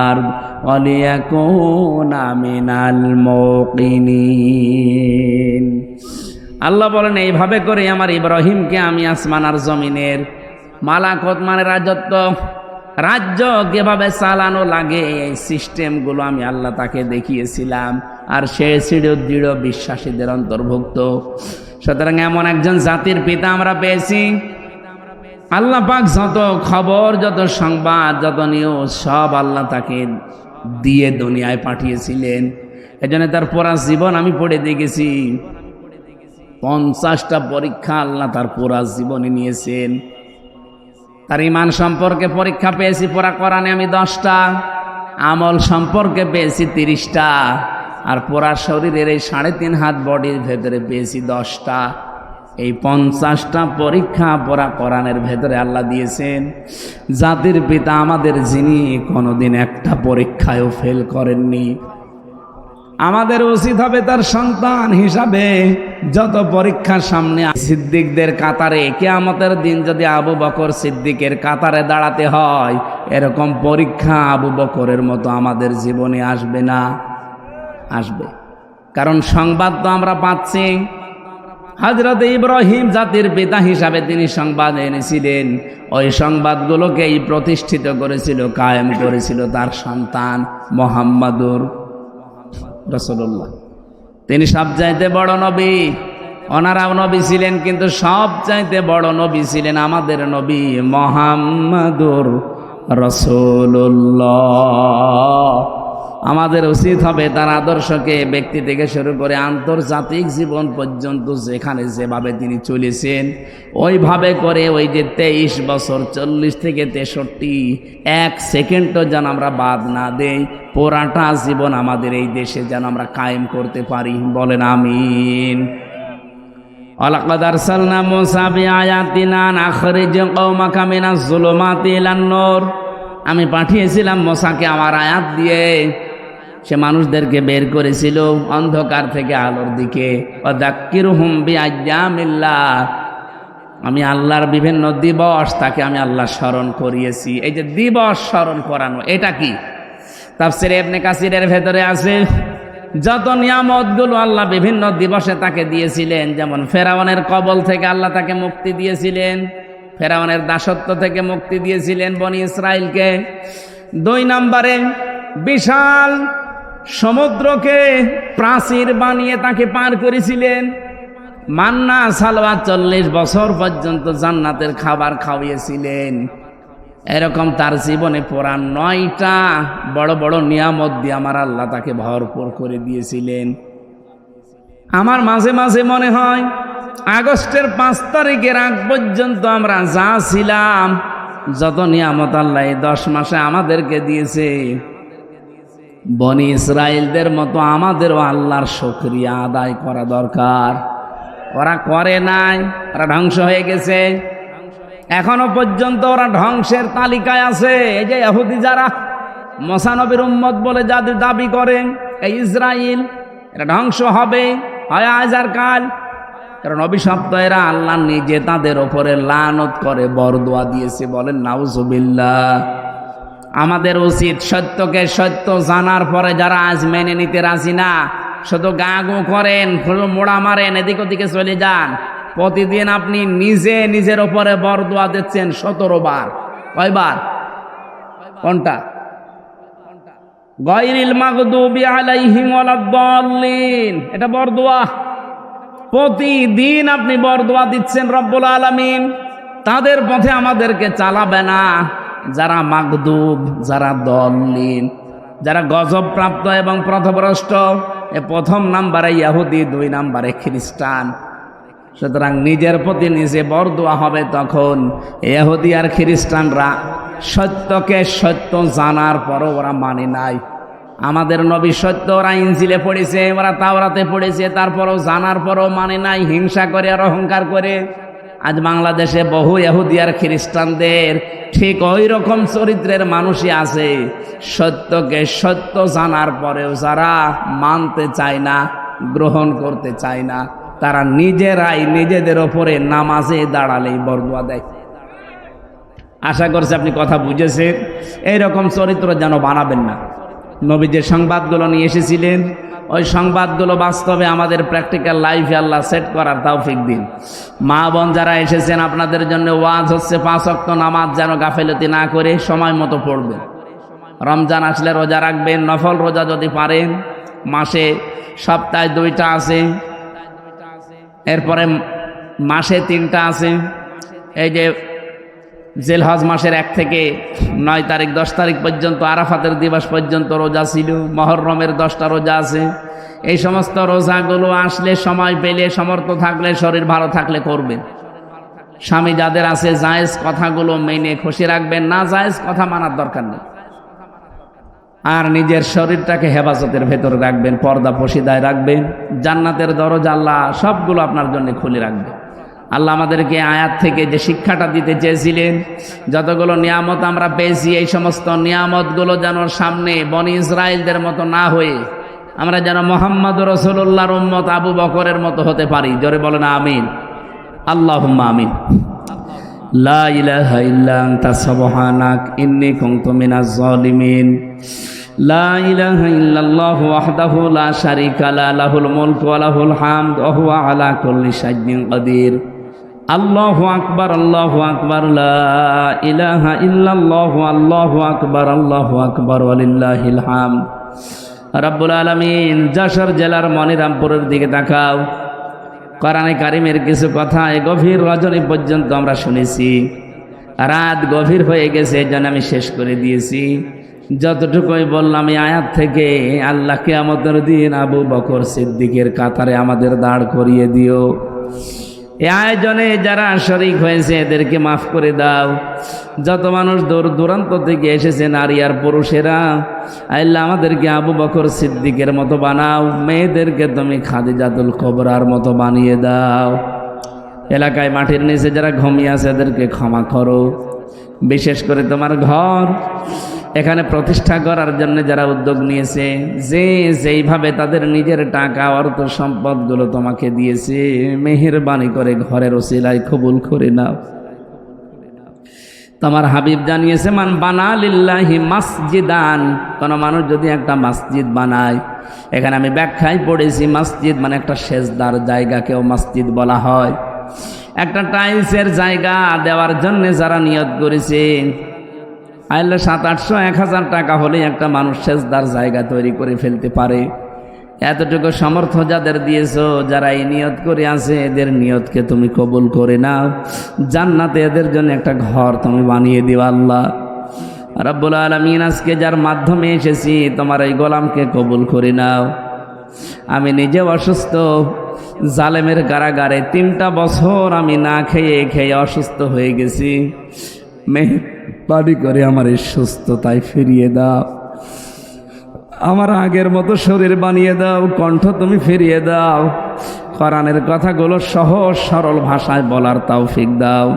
আরদ ওয়ালিয়াকুনা মিনাল মুকিনিন। আল্লাহ বলেন এইভাবে করে আমার ইব্রাহিমকে আমি আসমান আর জমিনের মালাকুত মানে রাজত্ব, রাজ্য কিভাবে চালানো লাগে এই সিস্টেমগুলো আমি আল্লাহ তাকে দেখিয়েছিলাম, আর সে ছিল দৃঢ় বিশ্বাসীদের অন্তর্ভুক্ত। সুতরাং এমন একজন জাতির পিতা আমরা পেয়েছি। আল্লাহ পাক যত খবর, যত সংবাদ, যত নিউজ সব আল্লাহ তাকে দিয়ে দুনিয়ায় পাঠিয়েছিলেন। এজন্য তার পুরা জীবন আমি পড়ে দেখেছি, 50টা পরীক্ষা আল্লাহ তার পুরা জীবনে নিয়েছেন। তার ঈমান সম্পর্কে পরীক্ষা পেয়েছি পুরা কোরআনে আমি 10টা, আমল সম্পর্কে পেয়েছি 30টা, আর পুরা শরীরের এই 3.5 হাত বডির ভেতরে পেয়েছি 10টা। এই 50টা পরীক্ষা পুরা কোরআনের ভেতরে আল্লাহ দিয়েছেন। জাতির পিতা আমাদের, যিনি কোনোদিন একটা পরীক্ষায়ও ফেল করেননি। আমাদের উচিত হবে তার সন্তান হিসাবে যত পরীক্ষার সামনে, সিদ্দিকদের কাতারে কিয়ামতের দিন যদি আবু বকর সিদ্দিকের কাতারে দাঁড়াতে হয়, এরকম পরীক্ষা আবু বকরের মতো আমাদের জীবনে আসবে না, আসবে। কারণ সংবাদ তো আমরা পাচ্ছি, হযরত ইব্রাহিম জাতির পিতা হিসাবে তিনি সংবাদ এনেছিলেন, ওই সংবাদগুলোকেই প্রতিষ্ঠিত করেছিল, কায়েম করেছিল তার সন্তান মুহাম্মাদুর রাসূলুল্লাহ। তিনি সবচাইতে বড় নবী, ওনারাও নবী ছিলেন, কিন্তু সবচাইতে বড় নবী ছিলেন আমাদের নবী মুহাম্মাদুর রাসূলুল্লাহ। আমাদের উচিত হবে তার আদর্শকে ব্যক্তি থেকে শুরু করে আন্তর্জাতিক জীবন পর্যন্ত যেখানে যেভাবে তিনি চলেছেন, ওইভাবে করে ওই যে 23 বছর 40 থেকে 63 এক সেকেন্ডও যেন আমরা বাদ না দেই, পুরাটা জীবন আমাদের এই দেশে যেন আমরা কায়েম করতে পারি। বলেন আমিন। ওয়ালাকাদ আরসালনা মূসা বিআয়াতিনা নাখরিজ কওমাকা মিনাজ যুলুমাতি ইলান নূর। আমি পাঠিয়েছিলাম মূসাকে আমার আয়াত দিয়ে, সে মানুষদেরকে বের করেছিল অন্ধকার থেকে আলোর দিকে। ওয়াযাক্কিরুহুম বিআইয়ামিল্লাহ, আমি আল্লাহর বিভিন্ন দিবস তাকে আমি আল্লাহ স্মরণ করিয়েছি। এই যে দিবস স্মরণ করানো, এটা কি? তাফসীরে ইবনে কাসিরের ভেতরে আছে যত নিয়ামতগুলো আল্লাহ বিভিন্ন দিবসে তাকে দিয়েছিলেন, যেমন ফেরাউনের কবল থেকে আল্লাহ তাকে মুক্তি দিয়েছিলেন, ফেরাউনের দাসত্ব থেকে মুক্তি দিয়েছিলেন বনি ইসরাইলকে। 2 নম্বরে বিশাল সমুদ্রকে প্রাচীর বানিয়ে তাকে পার করেছিলেন। মান্না সালওয়া 40 বছর পর্যন্ত জান্নাতের খাবার খাওয়িয়েছিলেন। এরকম তার জীবনে পুরা 9টা বড় বড় নিয়ামত দিয়ে আমার আল্লাহ তাকে ভরপুর করে দিয়েছিলেন। আমার মাঝে মাঝে মনে হয় আগস্টের 5 তারিখের আগ পর্যন্ত আমরা যা ছিলাম, যত নিয়ামত আল্লাহ 10 মাসে আমাদেরকে দিয়েছে, বনি ইসরাইলদের মতো আমাদেরও আল্লাহর শুকরিয়া আদায় করা দরকার। ওরা করে নাই, ওরা ধ্বংস হয়ে গেছে। এখনো পর্যন্ত ওরা ধ্বংসের তালিকায় আছে। এই যে ইহুদি যারা মুসা নবীর উম্মত বলে যাদের দাবি করেন, এই ইসরাইল, এটা ধ্বংস হবে হয় আজ আর কাল। কারণ অভিশপ্ত এরা, আল্লাহ নিজে তাদের ওপরে লানত করে বরদোয়া দিয়েছে। বলেন নাউজুবিল্লাহ। আমাদের উচিত সত্যকে সত্য জানার পরে যারা আজ মেনে নিতে রাজি না, শুধু গা গো করেন, শুধু মোড়া মারেন, এদিক ওদিকে চলে যান, প্রতিদিন আপনি নিজে নিজের ওপরে বরদোয়া দিচ্ছেন 17 বার। কয়বার? কোনটা? গায়রিল মাগদুবি আলাইহিম ওয়ালাদ-দাল্লিন, এটা বরদোয়া। প্রতিদিন আপনি বরদোয়া দিচ্ছেন রব্বুল আলামিন তাদের পথে আমাদেরকে চালাবে না, যারা মাগদুব, যারা দল্লিন, যারা গজব প্রাপ্ত এবং পথভ্রষ্ট। প্রথম নাম্বারে ইহুদি, 2 নাম্বারে খ্রিস্টান। সুতরাং নিজের প্রতি নিজে বরদোয়া হবে তখন। ইহুদি আর খ্রিস্টানরা সত্যকে সত্য জানার পরও ওরা মানে নাই। আমাদের নবী সত্য, ওরা ইনজিলে পড়েছে, ওরা তাওরাতে পড়েছে, তারপরও জানার পরও মানে নাই, হিংসা করে আর অহংকার করে। আজ বাংলাদেশে বহু ইহুদি আর খ্রিস্টানদের ঠিক ওই রকম চরিত্রের মানুষই আছে। সত্যকে সত্য জানার পরেও যারা মানতে চায় না, গ্রহণ করতে চায় না, তারা নিজেরাই নিজেদের ওপরে নামাজে দাঁড়ালেই বরদোয়া দেয়। আশা করছি আপনি কথা বুঝেছেন। এইরকম চরিত্র যেন বানাবেন না। নবী যে সংবাদগুলো নিয়ে এসেছিলেন, ওই সংবাদগুলো বাস্তবে আমাদের প্র্যাকটিক্যাল লাইফে আল্লাহ সেট করার তৌফিক দিন। মা বোন যারা এসেছেন, আপনাদের জন্য ওয়াজ হচ্ছে 5 ওয়াক্ত নামাজ যেন গাফেলতি না করে সময় মতো পড়বেন। রমজান আসলে রোজা রাখবেন, নফল রোজা যদি পারেন। মাসে সপ্তাহে 2টা আছে, এরপরে মাসে 3টা আছে। এই যে জিলহজ মাসের 1 থেকে 9 তারিখ 10 তারিখ পর্যন্ত আরাফাতের দিবস পর্যন্ত রোজা ছিল। মহররমের 10টা রোজা আছে। এই সমস্ত রোজাগুলো আসলে সময় পেলে, সমর্থ থাকলে, শরীর ভালো থাকলে করবেন। স্বামী যাদের আছে জায়েজ কথাগুলো মেনে খুশি রাখবেন, না জায়েজ কথা মানার দরকার নেই। আর নিজের শরীরটাকে হেফাজতের ভেতর রাখবেন, পর্দা পশিদায় রাখবেন। জান্নাতের দরজা আল্লাহ সবগুলো আপনার জন্য খুলে রাখবে। আল্লাহ আমাদেরকে আয়াত থেকে যে শিক্ষাটা দিতে চেয়েছিলেন, যতগুলো নিয়ামত আমরা পেয়েছি, এই সমস্ত নিয়ামতগুলো যেন সামনে বনি ইসরায়েলদের মতো না হয়ে আমরা যেন মুহাম্মদ রাসূলুল্লাহর উম্মত আবু বকরের মতো হতে পারি। জোরে বলেন আমিন, আল্লাহুম্মা আমিন। লা ইলাহা ইল্লা আনতা সুবহানাক ইন্নী কুনতু মিনাজ জালিমিন। লা ইলাহা ইল্লাল্লাহু ওয়াহদাহু লা শারীকা লা লাহুল মুলকু ওয়া লাহুল হামদু ওয়া হুয়া আলা কুল্লি শাইইন কাদির। আল্লাহু আকবার, আল্লাহু আকবার, লা ইলাহা ইল্লাল্লাহু, আল্লাহু আকবার ওয়ালিল্লাহিল হামদ। রব্বুল আলামিন, যশোর জেলার মনিরামপুরের দিকে তাকাও। কোরআনে কারিমের কিছু কথা এই গভীর রজনী পর্যন্ত আমরা শুনেছি। রাত গভীর হয়ে গেছে, এই জন্য আমি শেষ করে দিয়েছি। যতটুকুই বললাম এই আয়াত থেকে, আল্লাহ কিয়ামতের দিন আবু বকর সিদ্দিকের কাতারে আমাদের দাঁড় করিয়ে দিও। এই আয়োজনে যারা শরীক হয়েছে এদেরকে মাফ করে দাও। যত মানুষ দূর দূরান্ত থেকে এসেছে, নারী আর পুরুষেরা, আল্লাহ আমাদেরকে আবু বকর সিদ্দিকের মতো বানাও। মেয়েদেরকে তুমি খাদিজাতুল কুবরার মতো বানিয়ে দাও। এলাকায় মাটির নিচে যারা ঘুমিয়ে আছে এদেরকে ক্ষমা করো। বিশেষ করে তোমার ঘর এখানে প্রতিষ্ঠা করার জন্য যারা উদ্যোগ নিয়েছে, যে যেইভাবে তাদের নিজের টাকা অর্থ সম্পদগুলো তোমাকে দিয়েছে, মেহেরবানি করে ঘরের ওসিলায় কবুল করে নাও। তোমার হাবিব জানিয়েছে, মান বানা লিল্লাহি মাসজিদান, কোন মানুষ যদি একটা মসজিদ বানায়, এখানে আমি ব্যাখ্যায় পড়েছি মসজিদ মানে একটা সেজদার জায়গাকেও মসজিদ বলা হয়। একটা টাইলসের জায়গা দেওয়ার জন্য যারা নিয়ত করেছে, আল্লাহ 700-800-1000 টাকা হলে একটা মানুষ সেজদার জায়গা তৈরি করে ফেলতে পারে। এতটুকু সামর্থ্য যাদের দিয়েছো, যারা এই নিয়ত করে আছে, এদের নিয়তকে তুমি কবুল করে নাও। জান্নাতে এদের জন্য একটা ঘর তুমি বানিয়ে দিও। আল্লাহ রাব্বুল আলামিন, আজকে যার মাধ্যমে এসেছি তোমার এই গোলামকে কবুল করে নাও। আমি নিজে অসুস্থ, জালেমের কারাগারে 3টা বছর আমি না খেয়ে অসুস্থ হয়ে গেছি। মেহেরবানি করে আমার এই সুস্থতায় ফিরিয়ে দাও। আমার আগের মতো শরীর বানিয়ে দাও, কণ্ঠ তুমি ফিরিয়ে দাও। কোরআনের কথাগুলো সহজ সরল ভাষায় বলার তৌফিক দাও।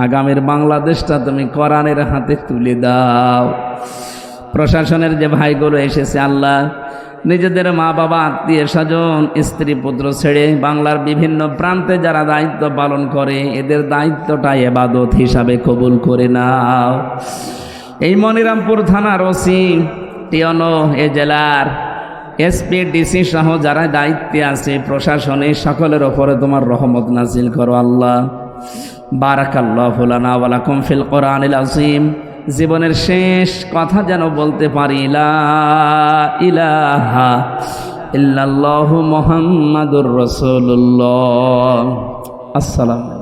আগামীর বাংলাদেশটা তুমি কোরআনের হাতে তুলে দাও। প্রশাসনের যে ভাইগুলো এসেছে, আল্লাহ নিজেদের মা বাবা আত্মীয় স্বজন স্ত্রী পুত্র ছেড়ে বাংলার বিভিন্ন প্রান্তে যারা দায়িত্ব পালন করে, এদের দায়িত্বটা ইবাদত হিসাবে কবুল করে নাও। এই মনিরামপুর থানার ওসি, টিওনো, এ জেলার এসপি, ডিসি সহ যারা দায়িত্বে আছে প্রশাসনে, সকলের ওপরে তোমার রহমত নাজিল করো। আল্লাহ বারাকাল্লাহু লানা ওয়া লাকুম ফিল কোরআনিল আযীম। জীবনের শেষ কথা যেন বলতে পারি, লা ইলাহা ইল্লাল্লাহু মুহাম্মাদুর রাসূলুল্লাহ। আসসালামু